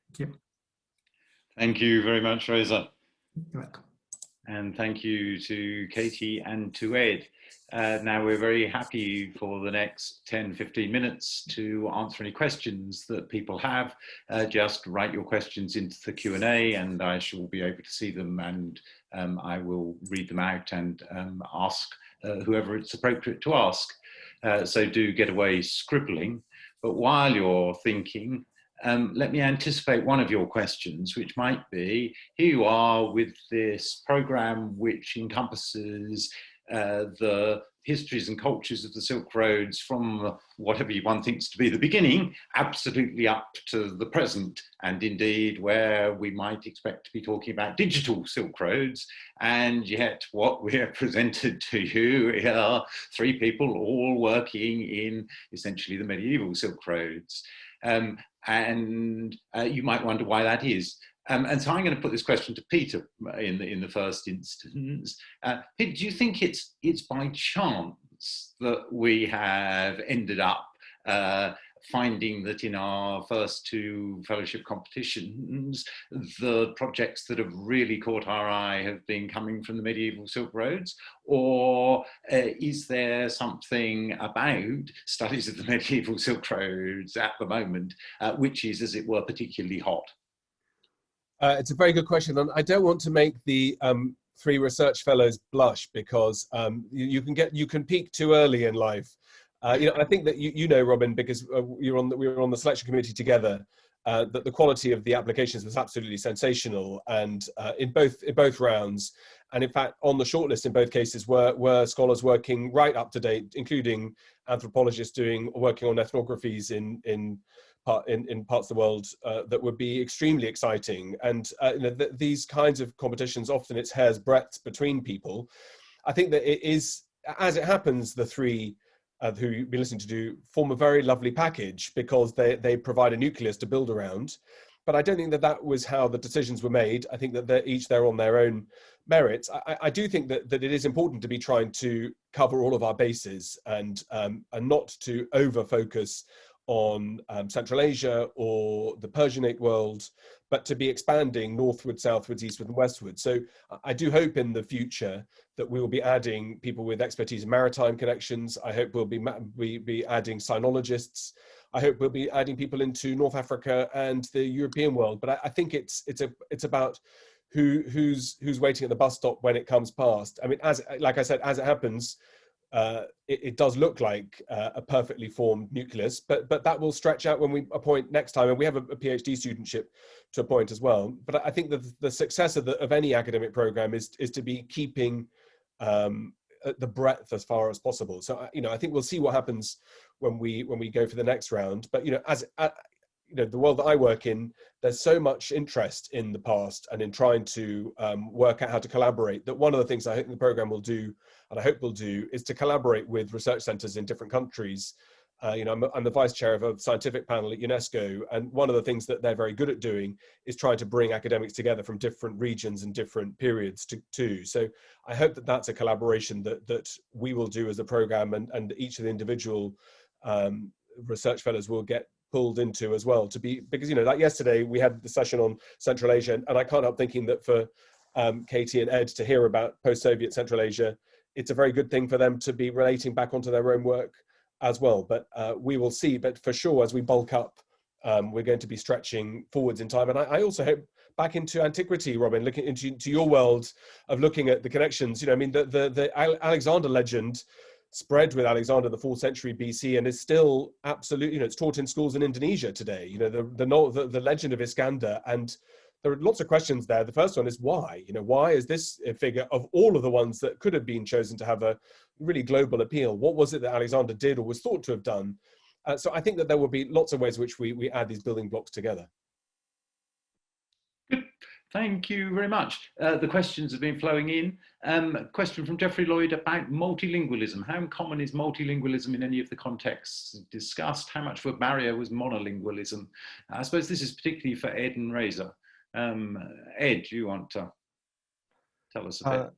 Thank you. Thank you very much, Reza. You're welcome. And thank you to Katie and to Ed. Now we're very happy for the next 10-15 minutes to answer any questions that people have. Just write your questions into the Q&A and I shall be able to see them, and I will read them out and ask whoever it's appropriate to ask. So do get away scribbling. But while you're thinking, let me anticipate one of your questions, which might be, here you are with this program which encompasses the histories and cultures of the Silk Roads from whatever one thinks to be the beginning, absolutely up to the present, and indeed where we might expect to be talking about digital Silk Roads, and yet what we have presented to you are three people all working in essentially the medieval Silk Roads. And you might wonder why that is. And so I'm going to put this question to Peter in the first instance. Peter, do you think it's by chance that we have ended up finding that in our first two fellowship competitions, the projects that have really caught our eye have been coming from the medieval Silk Roads? Or is there something about studies of the medieval Silk Roads at the moment, which is, as it were, particularly hot? It's a very good question. And I don't want to make the three research fellows blush, because you can peak too early in life. You know, I think that you know, Robin, because we were on the selection committee together, that the quality of the applications was absolutely sensational, and in both rounds, and in fact on the shortlist in both cases were scholars working right up to date, including anthropologists working on ethnographies in parts of the world that would be extremely exciting. And you know, these kinds of competitions, often it's hair's breadth between people. I think that it is, as it happens, the three who you've been listening to form a very lovely package, because they provide a nucleus to build around. But I don't think that was how the decisions were made. I think that they're on their own merits. I do think that it is important to be trying to cover all of our bases, and not to over-focus on Central Asia or the Persianate world, but to be expanding northward, southwards, eastward and westward. So I do hope in the future that we will be adding people with expertise in maritime connections. I hope we'll be adding sinologists. I hope we'll be adding people into North Africa and the European world. But I think it's about who's waiting at the bus stop when it comes past. I mean, like I said, as it happens, it does look like a perfectly formed nucleus, but that will stretch out when we appoint next time, and we have a PhD studentship to appoint as well. But I think that the success of any academic program is to be keeping the breadth as far as possible. So you know, I think we'll see what happens when we go for the next round. But you know, you know, the world that I work in, there's so much interest in the past and in trying to work out how to collaborate, that one of the things I hope the program will do, and I hope we'll do, is to collaborate with research centers in different countries. You know, I'm the vice chair of a scientific panel at UNESCO, and one of the things that they're very good at doing is trying to bring academics together from different regions and different periods too. So I hope that that's a collaboration that we will do as a program, and each of the individual research fellows will get pulled into as well, because you know, like yesterday we had the session on Central Asia, and I can't help thinking that for Katie and Ed to hear about post-Soviet Central Asia it's a very good thing for them to be relating back onto their own work as well. But we will see. But for sure, as we bulk up, we're going to be stretching forwards in time. And I also hope back into antiquity, Robin, looking into your world of looking at the connections. You know, I mean, the Alexander legend spread with Alexander the 4th century BC and is still absolutely, you know, it's taught in schools in Indonesia today. You know, the legend of Iskander, and there are lots of questions there. The first one is why? You know, why is this a figure of all of the ones that could have been chosen to have a really global appeal? What was it that Alexander did or was thought to have done? So I think that there will be lots of ways in which we add these building blocks together. Good. Thank you very much. The questions have been flowing in. Question from Jeffrey Lloyd about multilingualism. How common is multilingualism in any of the contexts discussed? How much of a barrier was monolingualism? I suppose this is particularly for Ed and Reza. Ed, do you want to tell us a bit?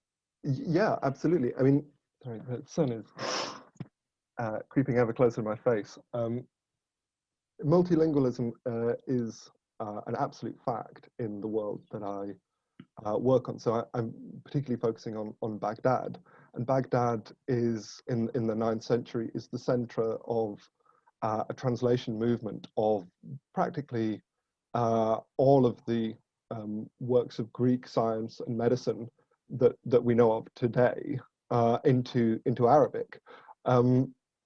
Yeah, absolutely. I mean, sorry, the sun is creeping ever closer to my face. Multilingualism is an absolute fact in the world that I work on. So I'm particularly focusing on Baghdad, and Baghdad is in the 9th century is the center of a translation movement of practically all of the works of Greek science and medicine that we know of today into Arabic.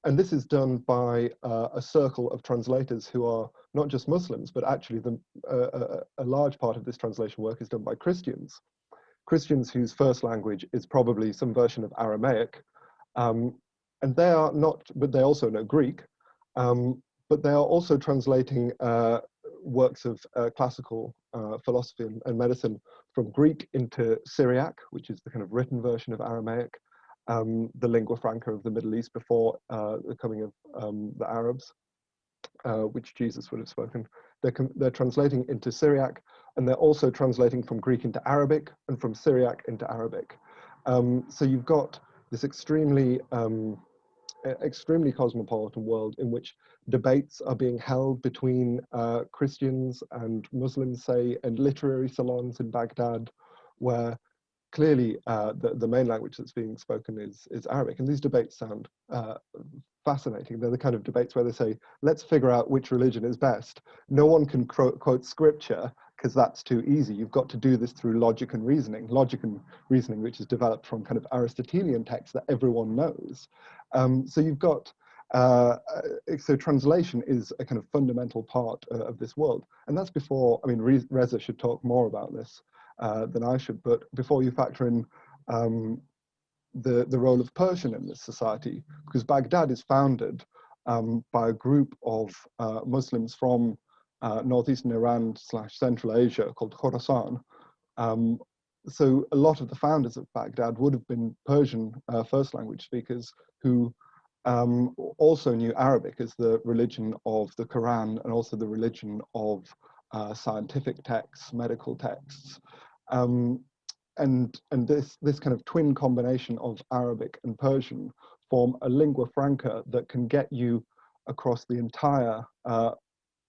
And this is done by a circle of translators who are not just Muslims, but actually a large part of this translation work is done by Christians. Christians whose first language is probably some version of Aramaic. And they are not, but they also know Greek, but they are also translating works of classical philosophy and medicine from Greek into Syriac, which is the kind of written version of Aramaic, the lingua franca of the Middle East before the coming of the Arabs, which Jesus would have spoken. They're translating into Syriac, and they're also translating from Greek into Arabic and from Syriac into Arabic. So you've got this extremely cosmopolitan world in which debates are being held between Christians and Muslims, say, and literary salons in Baghdad, where clearly the main language that's being spoken is Arabic. And these debates sound fascinating. They're the kind of debates where they say, let's figure out which religion is best. No one can quote scripture because that's too easy. You've got to do this through logic and reasoning, which is developed from kind of Aristotelian texts that everyone knows. So you've got, so translation is a kind of fundamental part of this world. And that's before, I mean, Reza should talk more about this than I should, but before you factor in the role of Persian in this society, because Baghdad is founded by a group of Muslims from northeastern Iran / Central Asia called Khorasan. So a lot of the founders of Baghdad would have been Persian first language speakers who also knew Arabic as the religion of the Quran and also the religion of scientific texts, medical texts. And this kind of twin combination of Arabic and Persian form a lingua franca that can get you across the entire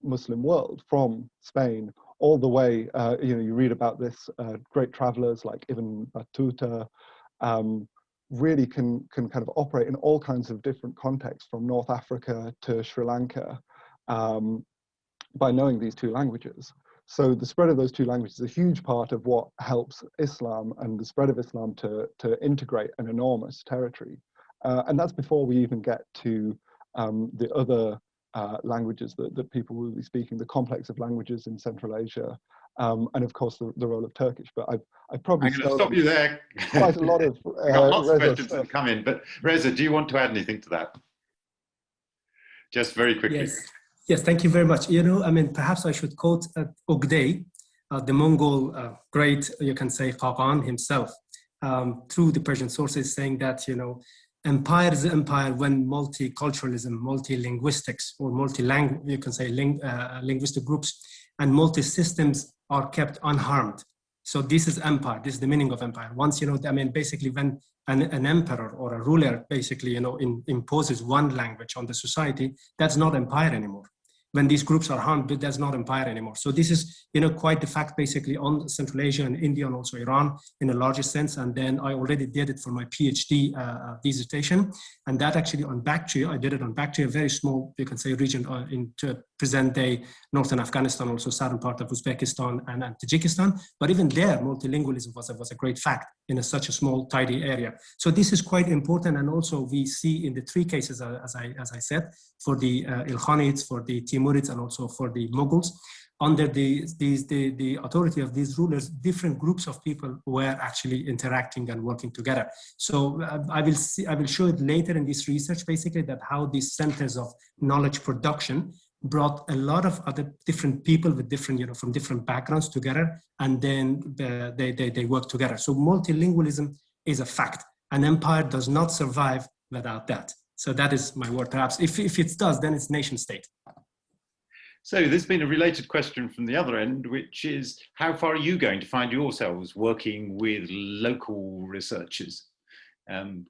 Muslim world, from Spain all the way, you read about this, great travelers like Ibn Battuta really can kind of operate in all kinds of different contexts, from North Africa to Sri Lanka, by knowing these two languages. So the spread of those two languages is a huge part of what helps Islam and the spread of Islam to integrate an enormous territory. And that's before we even get to the other languages that people will be speaking, the complex of languages in Central Asia, and of course the role of Turkish. But I've probably I'm going to stop you there. Quite a lot of got lots of questions that come in, but Reza, do you want to add anything to that? Just very quickly. Yes, thank you very much. You know, I mean, perhaps I should quote Ogday, the Mongol great, you can say, Qagan himself, through the Persian sources, saying that, you know, empire is empire when multiculturalism, multilinguistics, or you can say linguistic groups and multi-systems are kept unharmed. So this is empire. This is the meaning of empire. Once, you know, I mean, basically when an emperor or a ruler basically, you know, imposes one language on the society, that's not empire anymore. when these groups are harmed, but there's not empire anymore. So this is, quite the fact basically on Central Asia and India and also Iran in a larger sense. And then I already did it for my PhD dissertation. And that actually on Bactria, I did it on Bactria, a very small, you can say, region in present day northern Afghanistan, also southern part of Uzbekistan and Tajikistan. But even there, multilingualism was a great fact in such a small, tidy area. So this is quite important. And also we see in the three cases, as I said, for the Ilkhanids, for the Timurids, and also for the Mughals, under the authority of these rulers, different groups of people were actually interacting and working together. So I will show it later in this research, basically, that how these centers of knowledge production brought a lot of other different people with different, from different backgrounds together, and then they work together. So multilingualism is a fact. An empire does not survive without that. So that is my word. Perhaps if it does, then it's nation state. So there's been a related question from the other end, which is, how far are you going to find yourselves working with local researchers?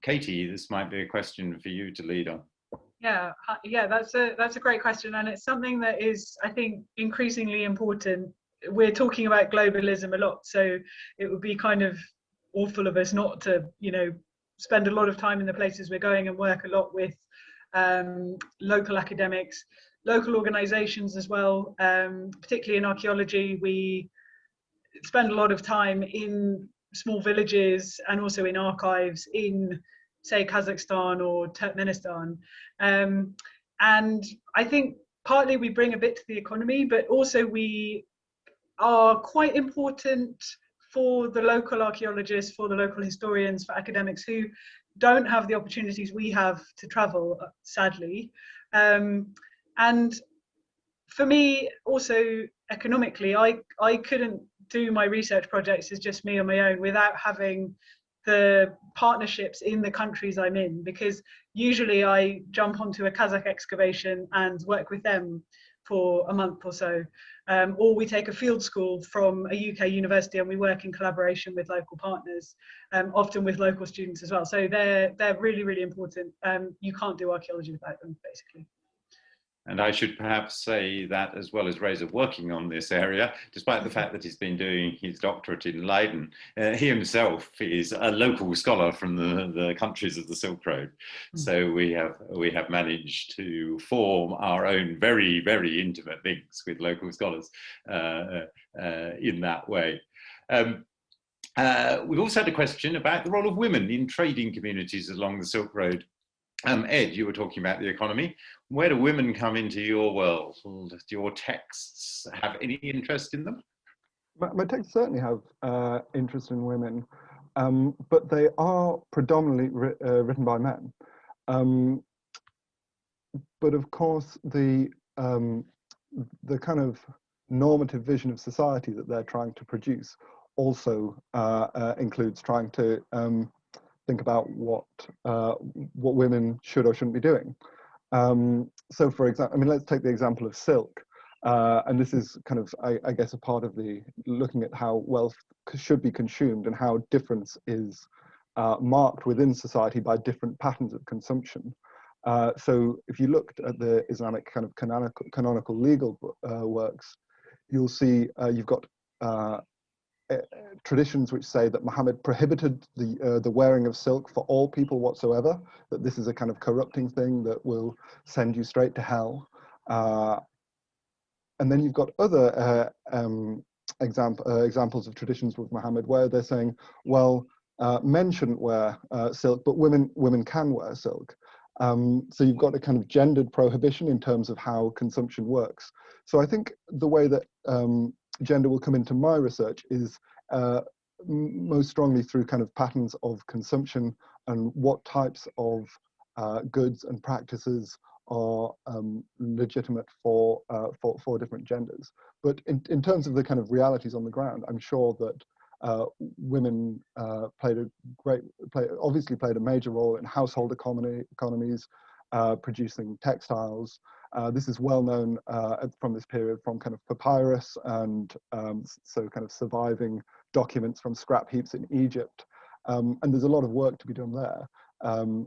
Katie, this might be a question for you to lead on. Yeah, that's a great question, and it's something that is, I think, increasingly important. We're talking about globalism a lot, so it would be kind of awful of us not to, spend a lot of time in the places we're going and work a lot with local academics, local organizations as well. Particularly in archaeology, we spend a lot of time in small villages and also in archives in, say, Kazakhstan or Turkmenistan. And I think partly we bring a bit to the economy, but also we are quite important for the local archaeologists, for the local historians, for academics who don't have the opportunities we have to travel, sadly. And for me, also economically, I couldn't do my research projects as just me on my own without having the partnerships in the countries I'm in, because usually I jump onto a Kazakh excavation and work with them for a month or so, or we take a field school from a UK university and we work in collaboration with local partners, often with local students as well. So they're really, really important. You can't do archaeology without them, basically. And I should perhaps say that, as well as Reza working on this area, despite the fact that he's been doing his doctorate in Leiden, he himself is a local scholar from the countries of the Silk Road. So we have managed to form our own very, very intimate links with local scholars in that way. We've also had a question about the role of women in trading communities along the Silk Road. Ed, you were talking about the economy. Where do women come into your world? Do your texts have any interest in them? My texts certainly have interest in women, but they are predominantly written by men. But of course, the kind of normative vision of society that they're trying to produce also includes trying to think about what women should or shouldn't be doing. So for example, let's take the example of silk. And this is kind of, I guess, a part of the looking at how wealth should be consumed and how difference is marked within society by different patterns of consumption. So if you looked at the Islamic kind of canonical legal works, you'll see you've got traditions which say that Muhammad prohibited the wearing of silk for all people whatsoever, that this is a kind of corrupting thing that will send you straight to hell. And then you've got other examples of traditions with Muhammad where they're saying, well, men shouldn't wear silk, but women can wear silk. So you've got a kind of gendered prohibition in terms of how consumption works. So I think the way that gender will come into my research is most strongly through kind of patterns of consumption and what types of goods and practices are legitimate for different genders. But in terms of the kind of realities on the ground, I'm sure that women obviously played a major role in household economies, producing textiles. This is well known from this period from kind of papyrus and so kind of surviving documents from scrap heaps in Egypt. And there's a lot of work to be done there.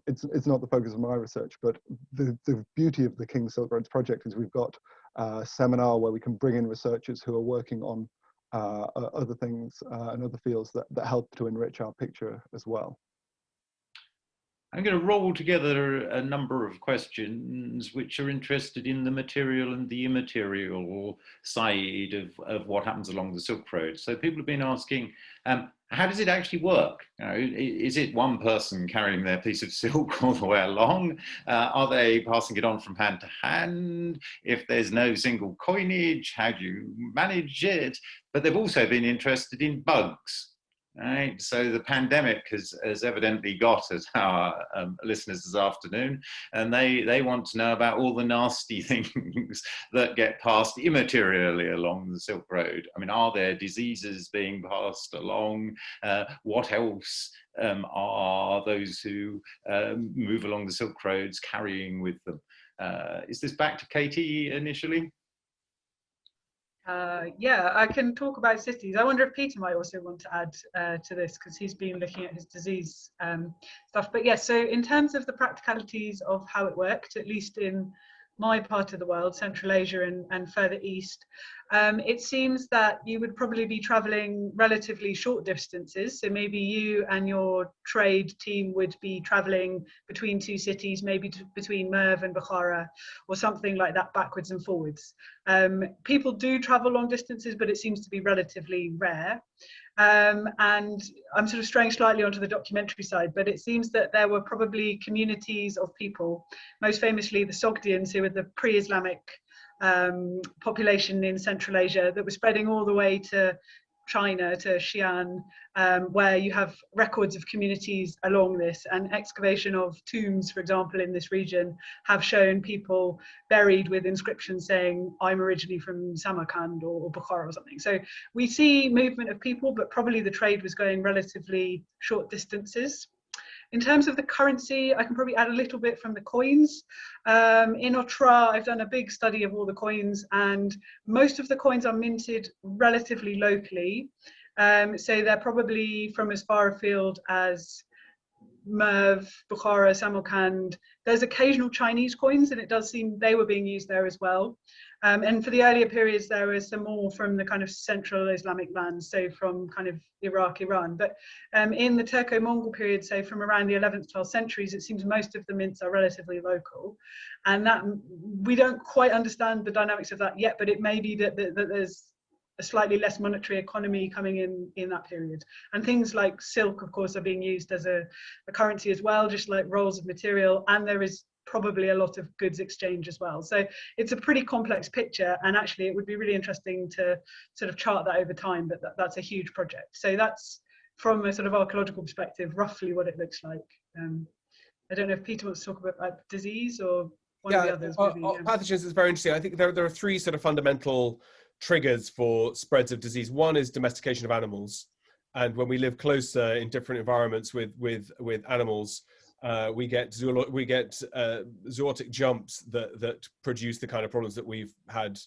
It's not the focus of my research, but the beauty of the King Silk Roads project is we've got seminar where we can bring in researchers who are working on other things and other fields that help to enrich our picture as well. I'm going to roll together a number of questions which are interested in the material and the immaterial side of what happens along the Silk Road. So people have been asking, how does it actually work? You know, is it one person carrying their piece of silk all the way along? Are they passing it on from hand to hand? If there's no single coinage, how do you manage it? But they've also been interested in bugs. Right, so the pandemic has evidently got at our listeners this afternoon, and they want to know about all the nasty things that get passed immaterially along the Silk Road. I mean, are there diseases being passed along? What else are those who move along the Silk Roads carrying with them? Is this back to Katie initially? Yeah, I can talk about cities. I wonder if Peter might also want to add to this, because he's been looking at his disease stuff. But yes, so in terms of the practicalities of how it worked, at least in my part of the world, Central Asia and further east, it seems that you would probably be traveling relatively short distances. So maybe you and your trade team would be traveling between two cities, maybe between Merv and Bukhara or something like that, backwards and forwards. People do travel long distances, but it seems to be relatively rare. And I'm sort of straying slightly onto the documentary side, but it seems that there were probably communities of people, most famously the Sogdians, who were the pre-Islamic population in Central Asia, that were spreading all the way to China, to Xi'an, where you have records of communities along this, and excavation of tombs, for example, in this region have shown people buried with inscriptions saying, I'm originally from Samarkand or Bukhara or something. So we see movement of people, but probably the trade was going relatively short distances. In terms of the currency, I can probably add a little bit from the coins. In Otrar, I've done a big study of all the coins, and most of the coins are minted relatively locally. So they're probably from as far afield as Merv, Bukhara, Samarkand. There's occasional Chinese coins, and it does seem they were being used there as well. And for the earlier periods, there was some more from the kind of central Islamic lands, so from kind of Iraq, Iran. But in the Turco-Mongol period, so from around the 11th, 12th centuries, it seems most of the mints are relatively local. And that we don't quite understand the dynamics of that yet, but it may be that there's a slightly less monetary economy coming in that period. And things like silk, of course, are being used as a currency as well, just like rolls of material. And there is probably a lot of goods exchange as well. So it's a pretty complex picture, and actually it would be really interesting to sort of chart that over time, but that's a huge project. So that's, from a sort of archaeological perspective, roughly what it looks like. I don't know if Peter wants to talk about disease or one of the others. Pathogens is very interesting. I think there are three sort of fundamental triggers for spreads of disease. One is domestication of animals, and when we live closer in different environments with animals, we get zootic jumps that produce the kind of problems that we've had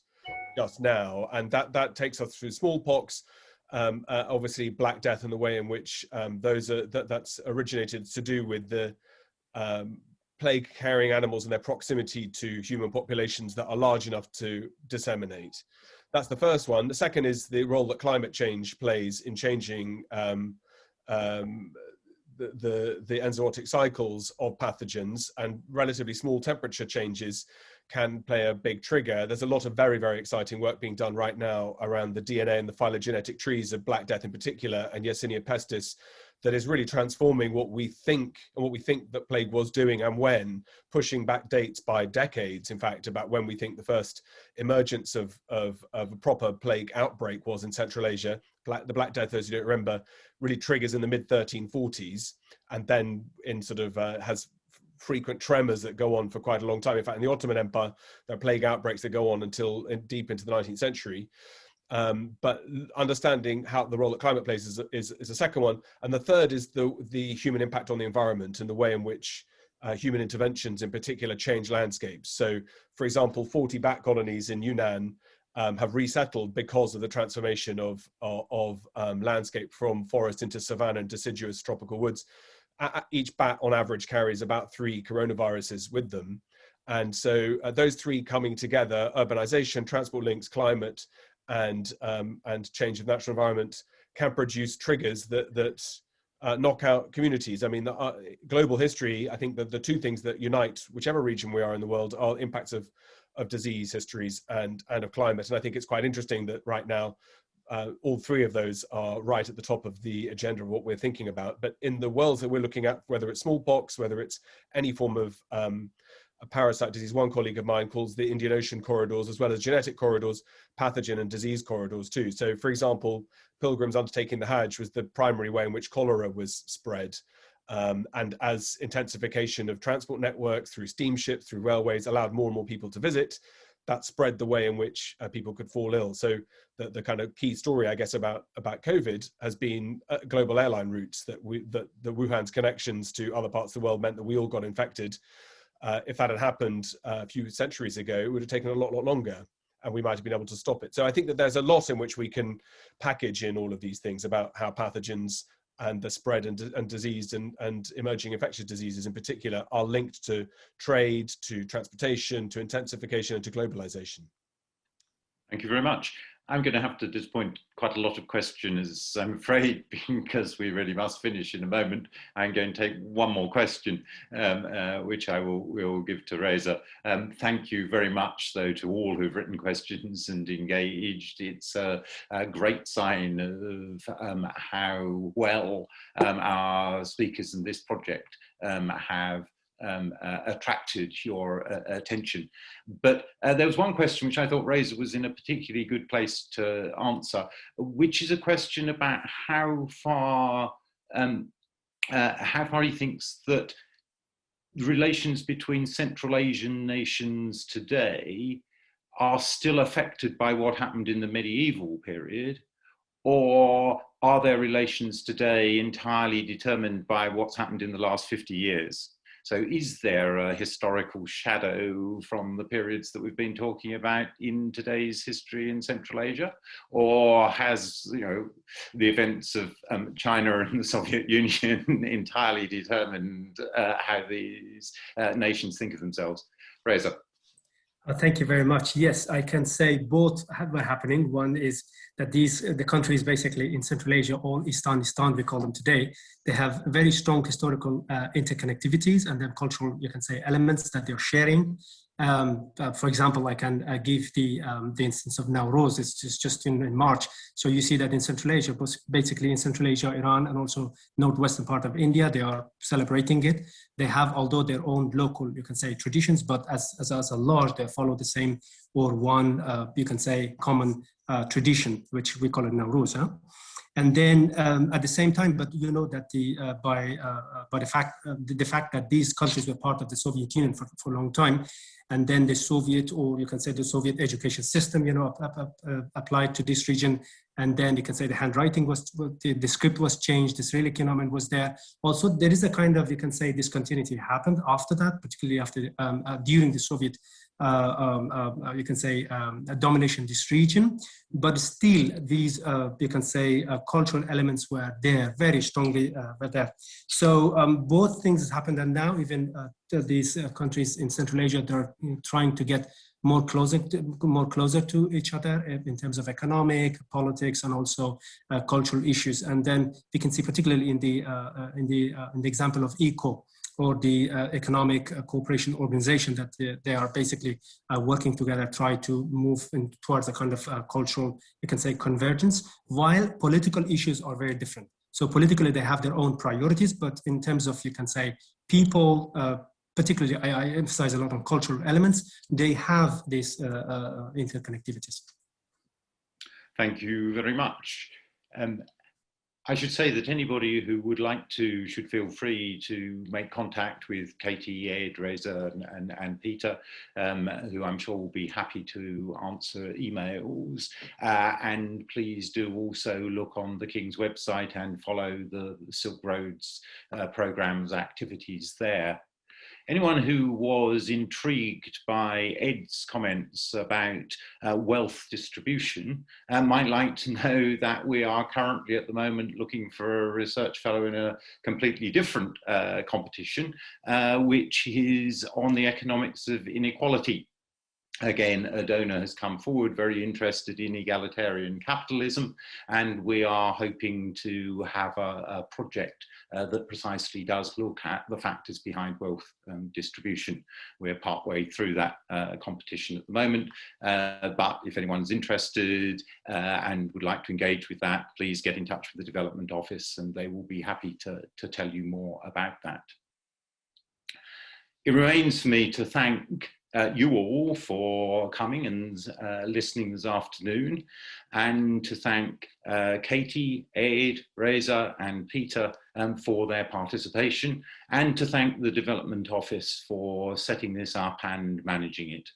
just now, and that takes us through smallpox, obviously Black Death, and the way in which that's originated to do with the plague-carrying animals and their proximity to human populations that are large enough to disseminate. That's the first one. The second is the role that climate change plays in changing the enzootic cycles of pathogens, and relatively small temperature changes can play a big trigger. There's a lot of very, very exciting work being done right now around the DNA and the phylogenetic trees of Black Death in particular, and Yersinia pestis, that is really transforming what we think that plague was doing, and when, pushing back dates by decades, in fact, about when we think the first emergence of a proper plague outbreak was in Central Asia. The Black Death, as you don't remember, really triggers in the mid-1340s, and then in sort of has frequent tremors that go on for quite a long time. In fact, in the Ottoman Empire, there are plague outbreaks that go on until deep into the 19th century. But understanding how the role that climate plays is a second one. And the third is the human impact on the environment and the way in which human interventions in particular change landscapes. So, for example, 40 bat colonies in Yunnan have resettled because of the transformation of landscape from forest into savanna and deciduous tropical woods. Each bat on average carries about 3 coronaviruses with them. And so those three coming together, urbanization, transport links, climate, and change of natural environment, can produce triggers that knock out communities. I mean, global history, I think that the two things that unite whichever region we are in the world are impacts of disease histories and of climate. And I think it's quite interesting that right now, all three of those are right at the top of the agenda of what we're thinking about. But in the worlds that we're looking at, whether it's smallpox, whether it's any form of a parasite disease, one colleague of mine calls the Indian Ocean corridors, as well as genetic corridors, pathogen and disease corridors too. So for example, pilgrims undertaking the Hajj was the primary way in which cholera was spread. And as intensification of transport networks through steamships, through railways allowed more and more people to visit, that spread the way in which people could fall ill. So the kind of key story, I guess, about COVID has been global airline routes, that the Wuhan's connections to other parts of the world meant that we all got infected. If that had happened a few centuries ago, it would have taken a lot longer, and we might have been able to stop it. So I think that there's a lot in which we can package in all of these things about how pathogens and the spread and disease and emerging infectious diseases in particular are linked to trade, to transportation, to intensification, and to globalization. Thank you very much. I'm going to have to disappoint quite a lot of questioners, I'm afraid, because we really must finish in a moment. I'm going to take one more question, which I will give to Reza. Thank you very much, though, to all who've written questions and engaged. It's a great sign of how well our speakers in this project have attracted your attention. But there was one question which I thought Reza was in a particularly good place to answer, which is a question about how far he thinks that relations between Central Asian nations today are still affected by what happened in the medieval period, or are their relations today entirely determined by what's happened in the last 50 years? So is there a historical shadow from the periods that we've been talking about in today's history in Central Asia? Or has, the events of China and the Soviet Union entirely determined how these nations think of themselves? Reza. Thank you very much. Yes, I can say both were happening. One is that the countries basically in Central Asia, all Eastern we call them today, they have very strong historical interconnectivities and then cultural, you can say, elements that they're sharing. For example, I can give the instance of Nowruz. It's just in March. So you see that in Central Asia, basically in Central Asia, Iran, and also northwestern part of India, they are celebrating it. They have, although their own local, you can say, traditions, but as a large, they follow the same or one, you can say, common tradition, which we call it Nowruz. Huh? And then at the same time, but you know that by the fact that these countries were part of the Soviet Union for a long time, and then the Soviet, or you can say the Soviet education system, applied to this region, and then you can say the handwriting was, the script was changed, the Cyrillic element was there. Also, there is a kind of, you can say, discontinuity happened after that, particularly after during the Soviet you can say domination of this region, but still these you can say cultural elements were there very strongly were there. So both things happened, and now even these countries in Central Asia, they're trying to get more closer to each other in terms of economic, politics, and also cultural issues. And then we can see particularly in the example of ECO, or the Economic Cooperation Organization, that they are basically working together, try to move towards a kind of cultural, you can say, convergence, while political issues are very different. So politically, they have their own priorities, but in terms of, you can say, people, particularly, I emphasize a lot on cultural elements, they have these interconnectivities. Thank you very much. I should say that anybody who would like to should feel free to make contact with Katie, Ed, Reza, and Peter, who I'm sure will be happy to answer emails. And please do also look on the King's website and follow the Silk Roads program's activities there. anyone who was intrigued by Ed's comments about wealth distribution might like to know that we are currently at the moment looking for a research fellow in a completely different competition, which is on the economics of inequality. Again, a donor has come forward very interested in egalitarian capitalism, and we are hoping to have a project that precisely does look at the factors behind wealth distribution. We're partway through that competition at the moment, but if anyone's interested and would like to engage with that, please get in touch with the Development Office and they will be happy to tell you more about that. It remains for me to thank you all for coming and listening this afternoon, and to thank Katie, Ed, Reza and Peter for their participation, and to thank the Development Office for setting this up and managing it.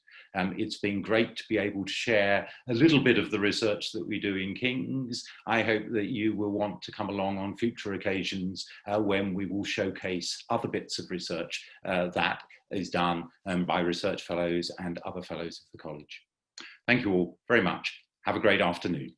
It's been great to be able to share a little bit of the research that we do in King's. I hope that you will want to come along on future occasions when we will showcase other bits of research that is done by research fellows and other fellows of the college. Thank you all very much. Have a great afternoon.